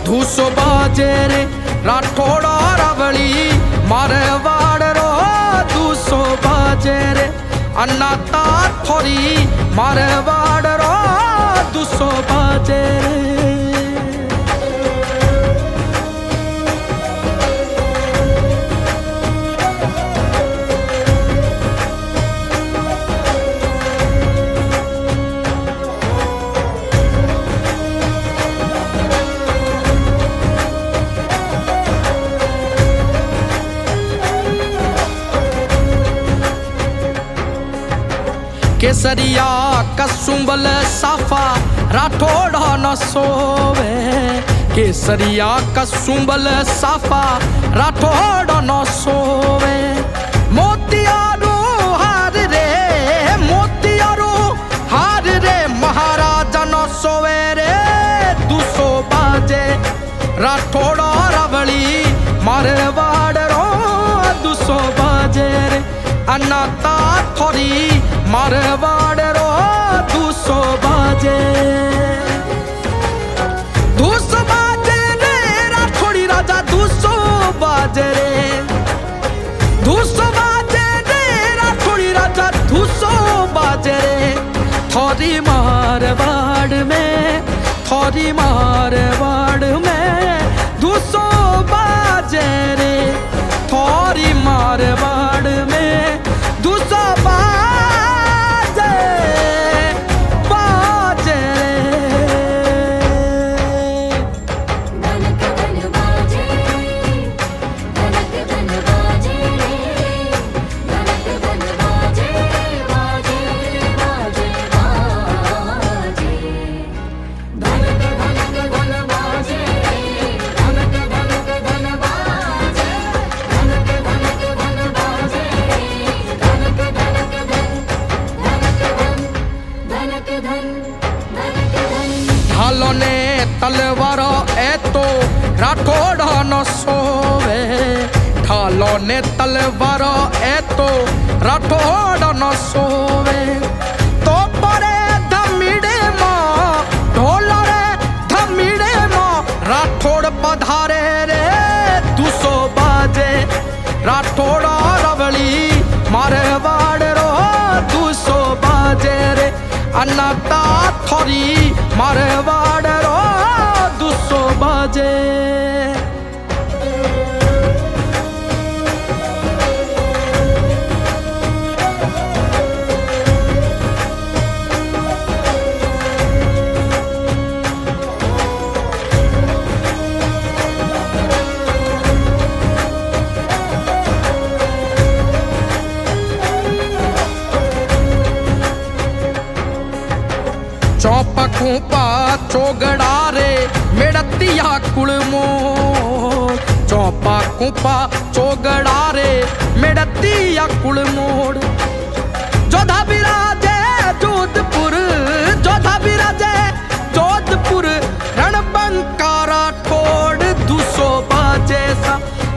धूसो बाजे रे राठौड़ और अवली मारवाड़ रो धूसो बाजे रे अनाता थोरी मारवाड़ रो धूसो बाजे रे केसरिया कसुंबल साफा राठौड़ा न सोवे, केसरिया कसुंबल साफा राठौड़ा न सोवे। मोतियारो हार रे, मोतियारो हार रे, महाराजा न सोवे रे। 200 बाजे राठौड़ा रावली मारवाड़ रो, 200 बाजे रे अनाता थोरी मारवाड़ रो, 200 बाजे। 200 बाजे रे राठौड़ी राजा, 200 बाजे रे, 200 बाजे रे राठौड़ी राजा, 200 बाजे रे। थोरी मारवाड़ में, थोरी मारवाड़ में 200 बाजे रे, थोरी मारवाड़ में 200 बाजे बाजे धनक धन बाजे, धनक धन बाजे रे, धनक धन बाजे, बाजे बाजे बाजे। धनक धनक धन बाजे रे, धनक धनक धन बाजे, धनक धनक धन बाजे रे, धनक धनक धन, धनक धन, धनक धन, धनक धन। ढालो ने तलवार ए तो राठौड़ा न सोवे, ढालो ने तलवार ए तो राठौड़ा न सोवे। तो परे धमीड़े माँ, ढोला रे धमीड़े माँ, राठौड़ पधारे रे। 200 बाजे राठौड़ा रावली मारवाड़ रो, 200 बाजे रे अनाता थोरी मारवाड़ रो, 200 बाजे। चौपा खूपा चौगड़ा रे मेड़तिया कुड़मो, चौपा खूपा चौगड़ा रे मेड़तिया कुड़मोड़। जोधा बिराजे जोधपुर, जोधा बिराजे जोधपुर, रणबंका राठौड़ 200 बाजे सा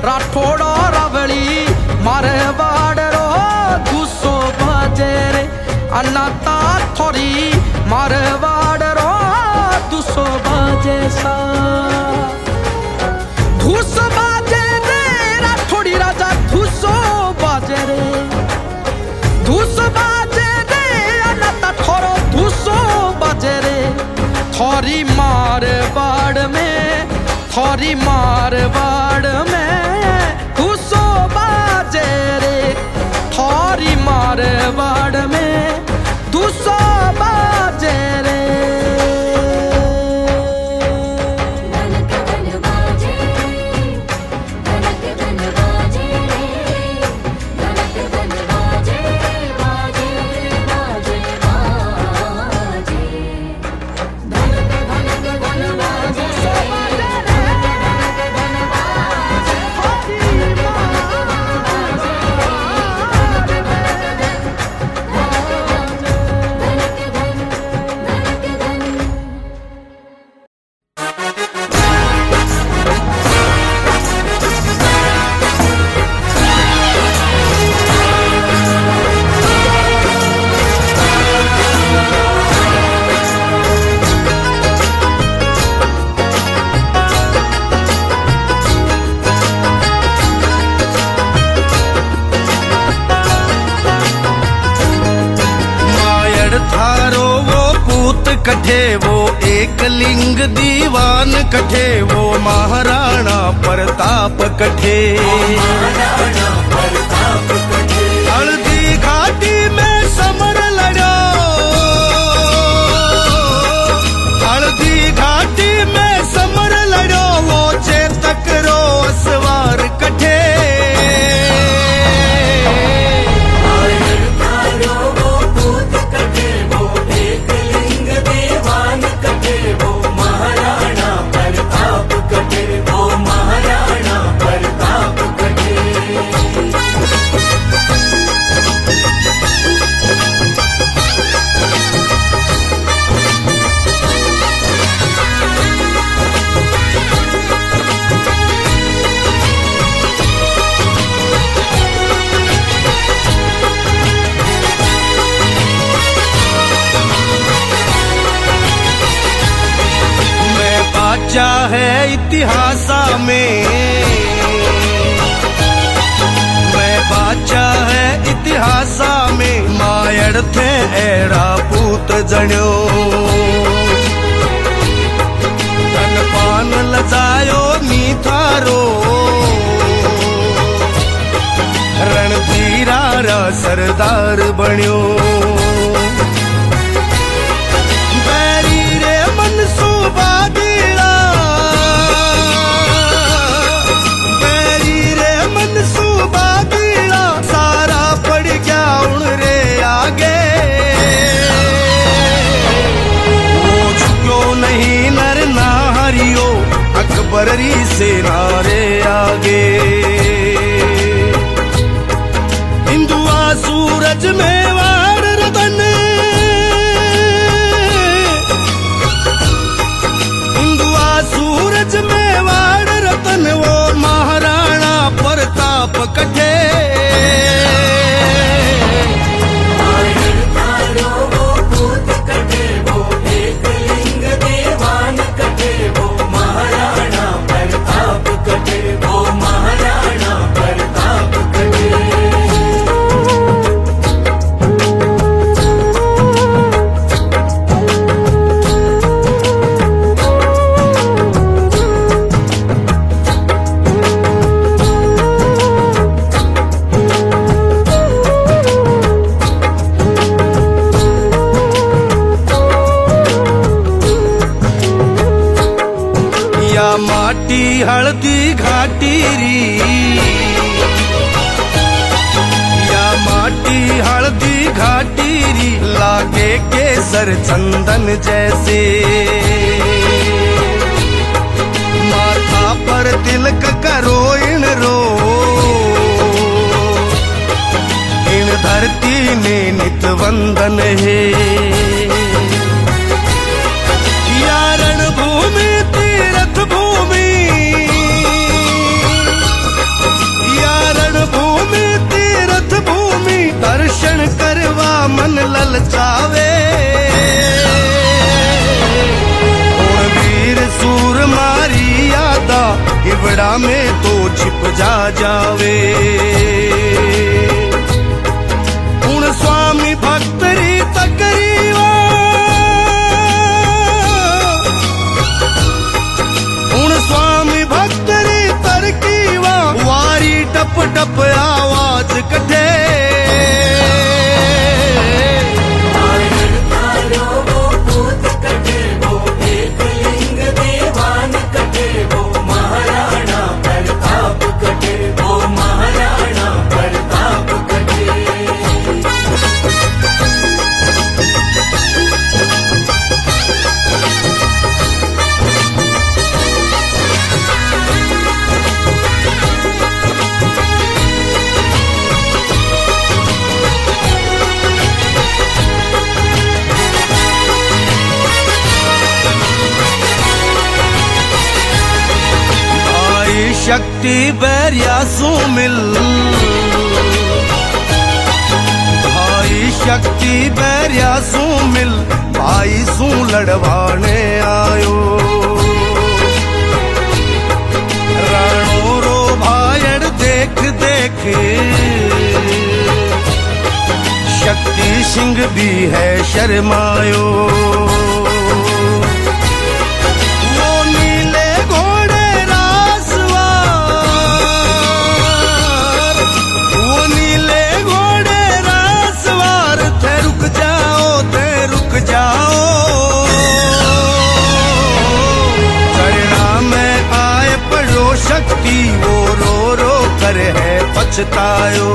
राठौड़ा रावली मारवाड़ रो, 200 बाजे रे अनाता थोरी मारवाड़ रो, 200 बाजे सा। 200 बाजे रे राठौड़ी राजा, 200 बाजे रे, 200 बाजे रे अनाता थोरो, 200 बाजे रे। थोरी मारवाड़ में, थोरी मारवाड़ में 200 बाजे रे, थोरी मारवाड़ में 200 बाजे रे। धनक धन बाजे, धनक धन बाजे रे, धनक धन बाजे, बाजे बाजे बाजे। धनक धनक धन बाजे, धनक धनक धन बाजे, धनक धनक कठे वो एक लिंग दीवान कठे वो महाराणा प्रताप कठे हल्दी घाटी में समर लड़ो हल्दी घाटी में समर लड़ो वो चेतक रो असवार कठे वो पूत कठे बाचा है इतिहास में, मैं बाचा है इतिहास में, मायड़ थे एड़ा पूत जण्यो, तन पान लजायो नी थारो, रणधीरा रा सरदार बण्यो। बैरी रे मनसूबा दीड़ा, बैरी रे मनसूबा दीड़ा, सारा पड़ गया उन रे आगे, वो झुक्यो नहीं नर नारियो, अकबर री सेना रे आगे। हिंदुआ सूरज में वार रतन, हिंदुआ सूरज में वार रतन, वो महाराणा प्रताप कटे। माटी हल्दी घाटी री, या माटी हल्दी घाटी री, लागे केसर चंदन जैसे, माथा पर तिलक करो इन रो, इन धरती ने नित वंदन है। या रणभूमि तीर्थ भूमि, या रणभूमि तीर्थ भूमि, दर्शन करवा मन ललचावे, और वीर सूर मारी यादा हिवड़ा में तो छिप जावे। उन स्वामी भक्तरी तकरीवा, स्वामी भक्तरी तरकीवा, वारी टप टप आवाज कटे। महाराणा प्रताप कटे, वो महाराणा प्रताप कटे। शक्ति बैरियासू मिल, भाई शक्ति बैरियासू मिल, भाई सू लड़वाने आयो, राणो रो भायड़ देख देख, शक्ति सिंह भी है शर्मायो। शक्ति वो रो रो कर है पछतायो,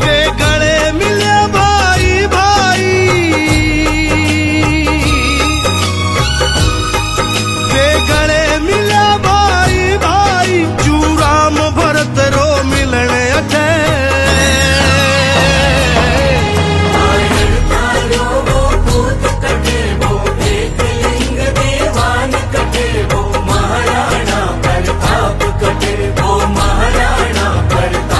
वे गले मिले भाई भाई, वे गले मिले भाई भाई, चूराम भरत रो मिलने अठे। महाराणा प्रताप कटे, वो महाराणा प्रताप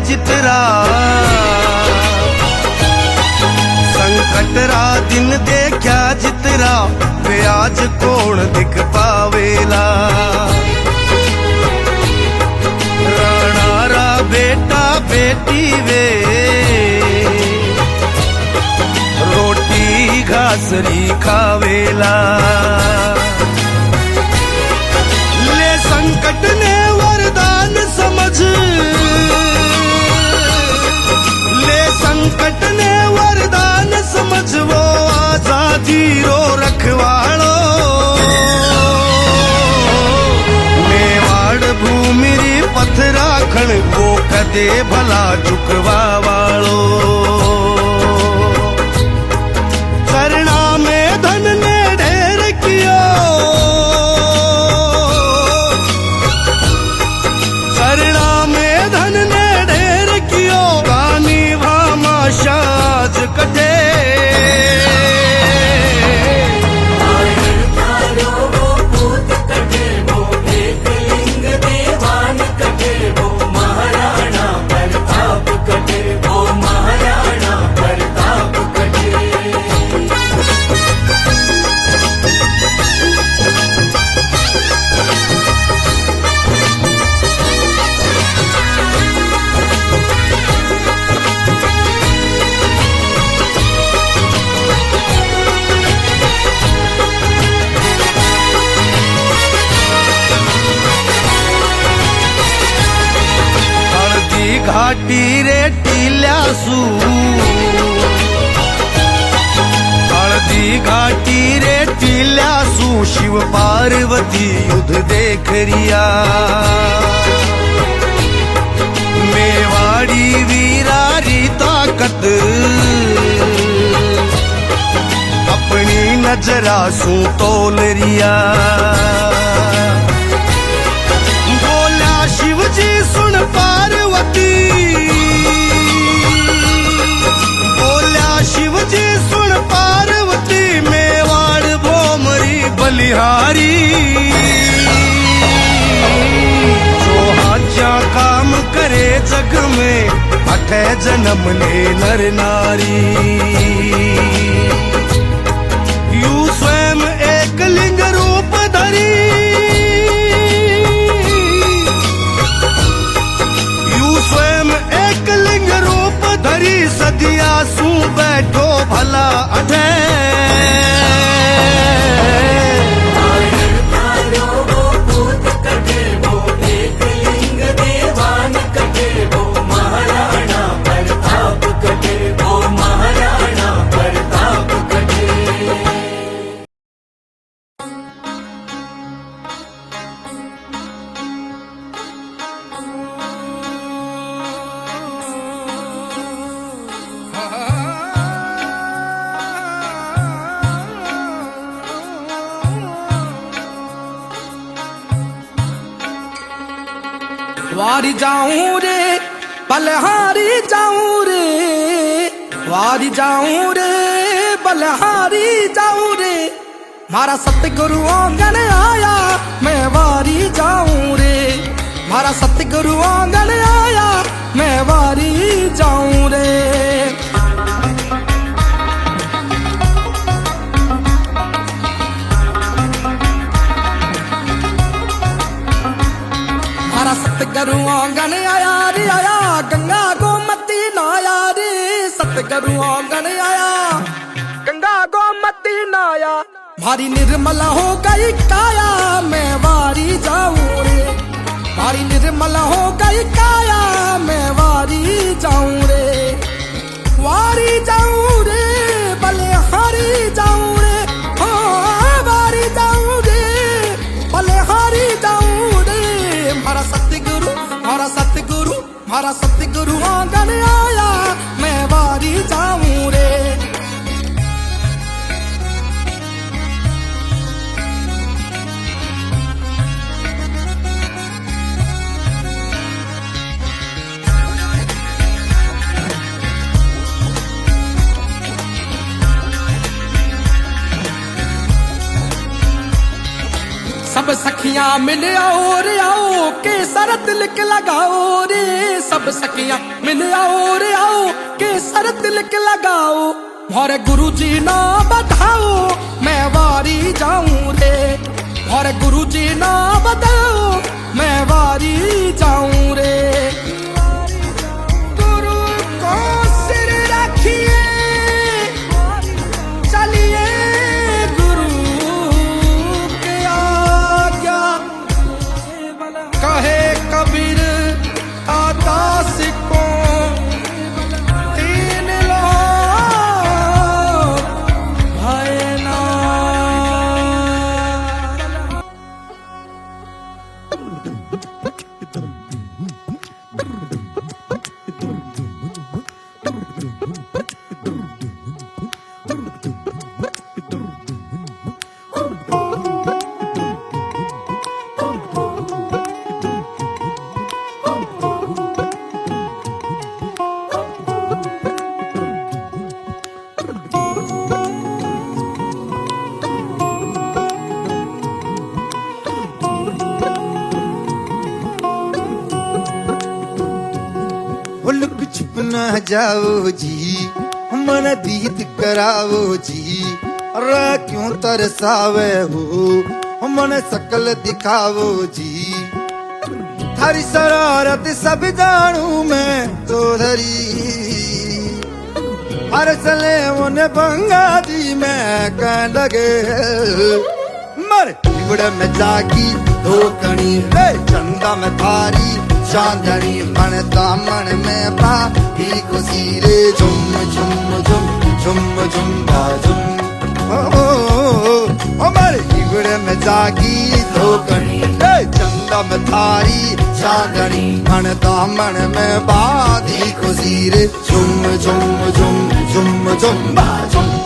जितरा संकट रा दिन देखा जितरा वे आज कौन दिख पावेला राणा रा बेटा बेटी वे रोटी घासरी खावेला ले संकट ने वरदान समझ ले संकट ने वरदान समझ वो आजादी रो रखवाड़ो मेवाड़ भूमि री पथराखण वो कदे भला झुकवा वालो चरणा में धन ने ढेर कियो चरणा में धन ने ढेर कियो गानी भामा शाज कटे घाटी रे टील्यासू हल्दी घाटी रे टील्यासू शिव पार्वती युद्ध देख रिया मेवाड़ी वीरारी ताकत अपनी नजरा सू तोल रिया बोला शिव जी सुन पार्वती बोला शिव जी सुन पार्वती मेवाड़ भोमरी बलिहारी जो हाजा काम करे जग में अठे जन्म ले नर नारी यू स्वयं एक लिंग रूप धरी स्वयं एक लिंग रूप धरी सदिया सू बैठो भला अठे वारी जाऊं रे बलहारी जाऊं रे वारी जाऊं रे बलहारी जाऊं रे मारा सतगुरु आंगन आया मैं वारी जाऊं रे मारा सतगुरु आंगन आया मैं वारी जाऊं रे सतगुरु आंगन आया रे आया गंगा गोमती नाया रे सतगुरु आंगन आया गंगा गोमती नाया मारी निर्मला हो गई काया मैं वारी जाऊं रे मारी निर्मला हो गई काया मैं वारी जाऊं रे वारी जाऊं रे बलिहारी जाऊं रे हाँ वारी जाऊं रे बलिहारी जाऊं रे मारा सतगुरु आंगन आया मैं वारी जाऊं रे सब सखियां मिल आओ रे आओ के सर तिलक लगाओ रे सब सखियां मिल आओ रे आओ के सर तिलक लगाओ और गुरु जी ना बताओ मैं वारी जाऊं रे और गुरु जी ना बताओ मैं वारी जाऊं रे गुरु को सिर रखिए चलिए गुरु के आज्ञा कहे कबीर आदास को तीन लोग भय ना लुक छुप न जाओ जी मन दीद कराओ जी अरे क्यों तरसावे हो मन सकल दिखाओ जी थारी शरारत सब जानू मैं तो धरी हर सले उन बंगा जी मैं कह लगे मर बिगड़ में जागी धोकनी रे चंदा में थारी चांदनी मन दामन में बाती खुशी रे झुम झुम झुम झुम झुम झुम ओ मर बिगड़ में जागी धोकनी रे चंदा में थारी चांदनी मन दामन में बाती खुशी रे झुम झुम झुम झुम झुम झुम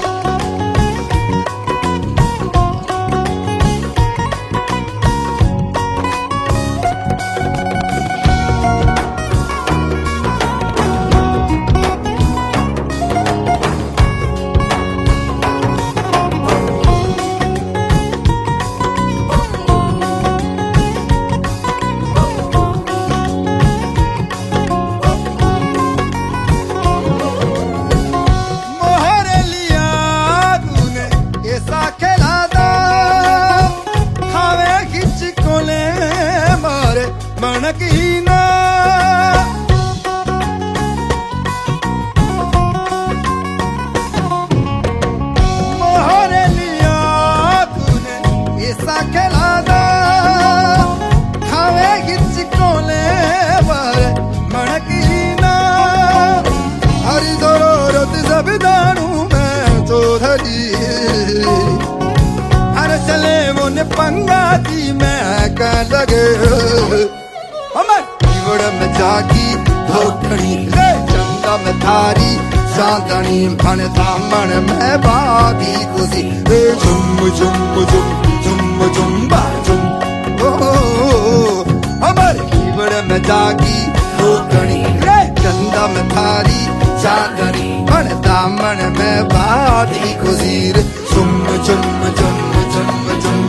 पंगा जी मैं कह लगे हमर जीवन में जागी धोखड़ी रे चंदा में थारी चांदनी मन दामन में बादी खुशी रे झुम झुम झुम झुम झुम झुम हमर जीवन में जागी धोखड़ी रे चंदा में थारी चांदनी मन दामन में बादी खुशी रे झुम झुम झुम झुम झुम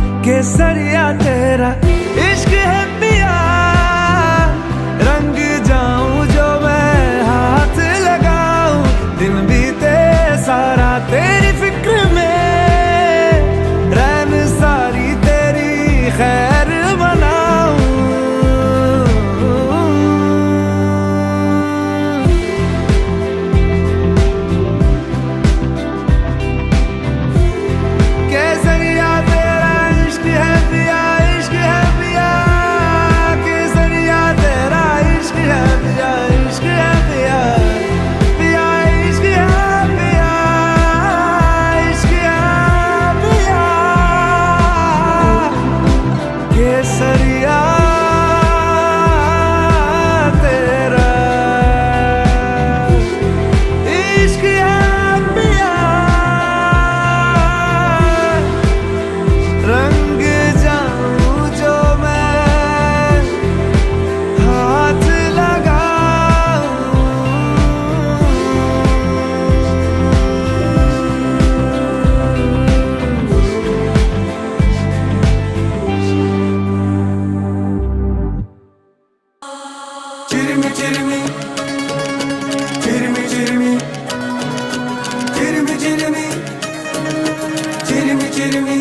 चिरमी चिरमी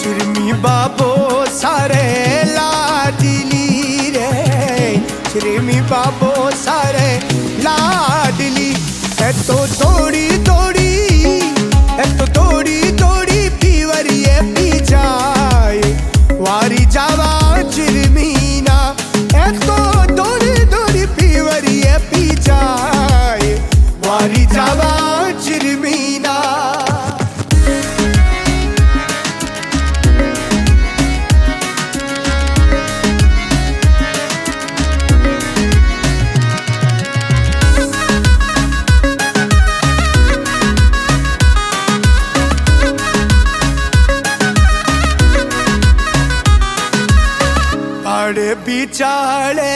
चिरमी बाबो सारे लाडली रे, चिरमी बाबो सारे लाडली। है तो दौड़ी दौड़ी, है तो दौड़ी दौड़ी पीवरिए पी जाए वारी जावा चिरमीना। है तो दौड़ी दौड़ी पीवरिए पी जाए वारी जावा चिरमीना। बाड़े बिचाड़े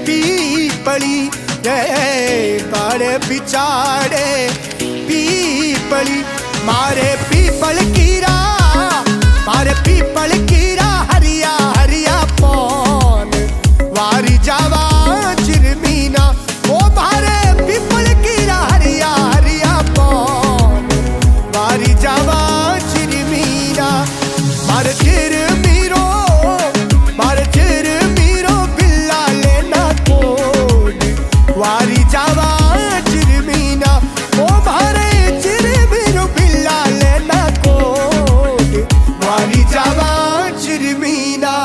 पीपली रे, बाड़े बिचाड़े पीपली। मारे पीपल कीरा, मारे पीपल कीरा हरिया हरिया पौन वारी जावा चिरमीना। ओ मारे पीपल कीरा हरिया हरिया पौन वारी जावा चिरमीना। मारे चिरमीरो, मारे चिरमीरो बिल्ला लेना कोड वारी जावा चिरमीना। ओ मारे चिरमीरो बिल्ला लेना कोड वारी जावा चिरमीना।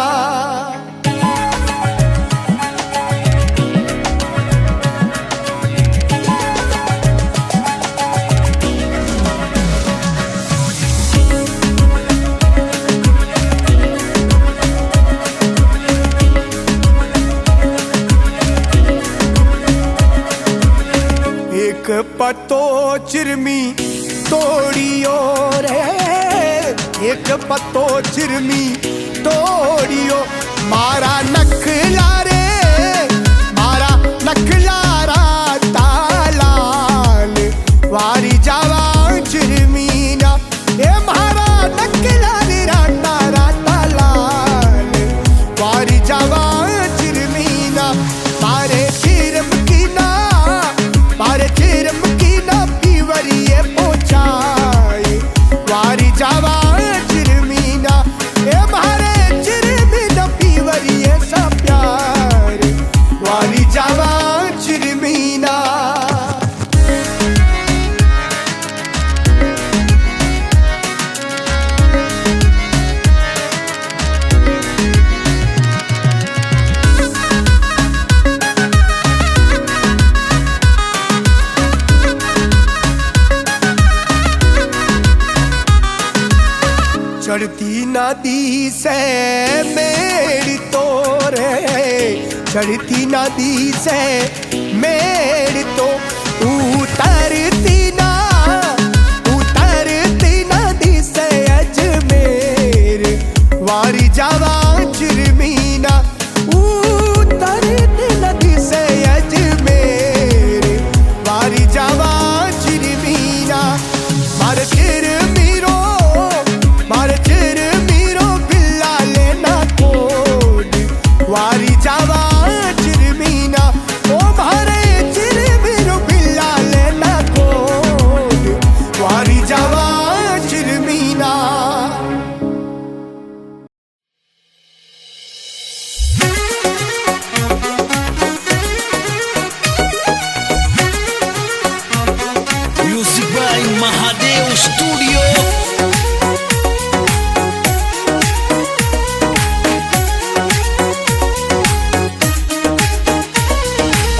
एक पत्तो चिरमी तोड़ियो रे, एक पत्तो चिरमी तोड़ियो। मारा नखला रे, मारा नखला राता लाल वारी जावा चिरमीना। ए मारा नखला रे राता राता लाल वारी जावा चिरमीना। मारे चिरम की ना, मारे चिरम की ना पीवरिए पहुंचाए वारी जावा चिरमीना। ए मारे चिरमीना पीवरिए सा प्यार वारी जावा चिरमीना। चढ़ती नदी से मेरी तोरे, चढ़ती नदी से मेरी तो उतरती ना, उतरती नदी से अजमेर वारी जावा चिरमीना। उतरती नदी से अजमेर वारी जावा चिरमीना। मारे चिरमीरो, मारे चिरमीरो बिल्ला लेना कोड वारी जावा चिरमीना। ओ मारे चिरमीरो बिल्ला लेना कोड वारी जावा चिरमीना। Music by Mahadev studio.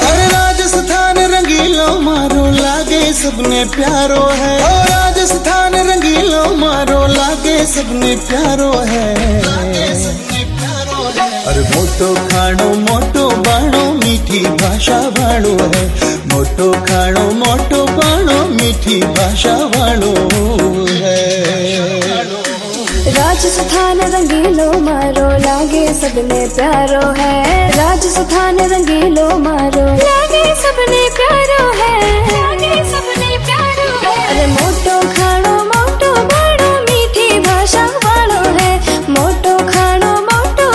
अरे राजस्थान रंगीलो मारो लागे सबने प्यारो है। ओ राजस्थान रंगीलो मारो लागे सबने प्यारो है। अरे मोटो खाणो मोटो बाणो मीठी भाषा वाळो है। मोटो खाणो मोटो बाणो मीठी भाषा वाळो है। राजस्थान रंगीलो मारो लागे सबने प्यारो है। राजस्थान रंगीलो मारो लागे सबने प्यारो है, लागे सबने प्यारो है। अरे मोटो खाणो मोटो बाणो मीठी भाषा वालो है। मोटो खाणो मोटो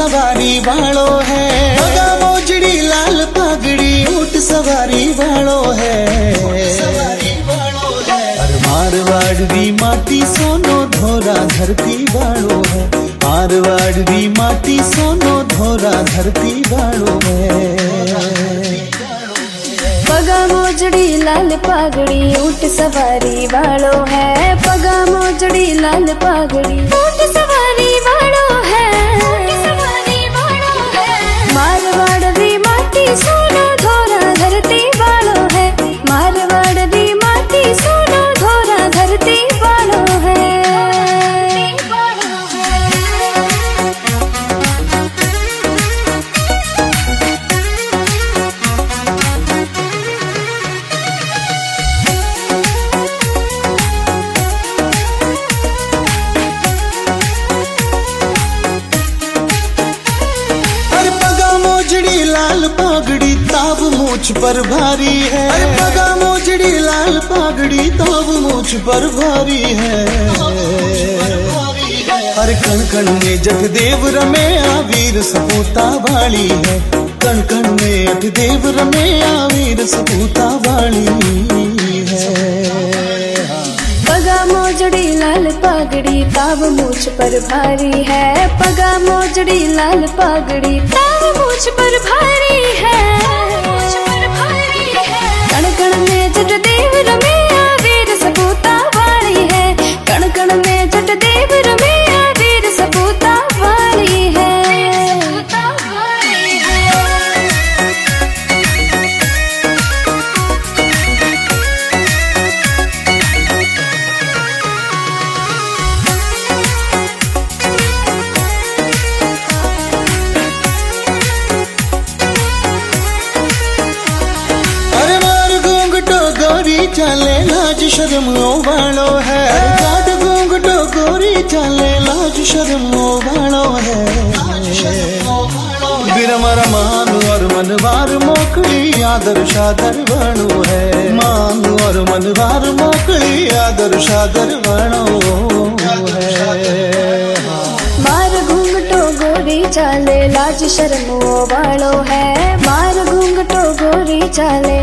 सवारी वालो है, पगा मोजड़ी लाल पगड़ी ऊंट सवारी वालो है। अरे मारवाड़ दी माटी सोनो धोरा धरती वालो है, मारवाड़ दी माटी सोनो धोरा धरती वालो है। पगा मोजड़ी लाल पागड़ी ऊंट सवारी वालो है, पगा मोजड़ी लाल पागड़ी ऊंट सवारी वालो है। मारवाड़ दी माटी सोनो धोरा धरती वालो है, मारवाड़ दी माटी सोनो धोरा धरती वालो है। लाल पागड़ी ताव मूछ पर भारी है, अरे पगा मोजड़ी लाल पागड़ी ताव मूछ पर भारी है। हर कण कण में जगदेव रमे आवीर सपूता वाली है, कण कण में अठदेव रमे आवीर सपूता वाली है। पगा मोजड़ी लाल पागड़ी ताव मूछ पर भारी है, पगा मोजड़ी लाल पागड़ी ताव मूछ पर भारी है। कण कण में जटदेव रमे आवीर सपूता वाली है, कण कण में जटदेव रमे आवीर सपूता वाली है। चले लाज शर्म वालो है, गाड घूंघटो गोरी चले लाज शर्म वालो है। बिरमर मान और मनवार मोकली आदर शादर बणो है, मान और मनवार मोकली आदर शादर बणो है। मार घूंघटो गोरी चाले लाज शर्म वालो है, मार घूंघटो गोरी चाले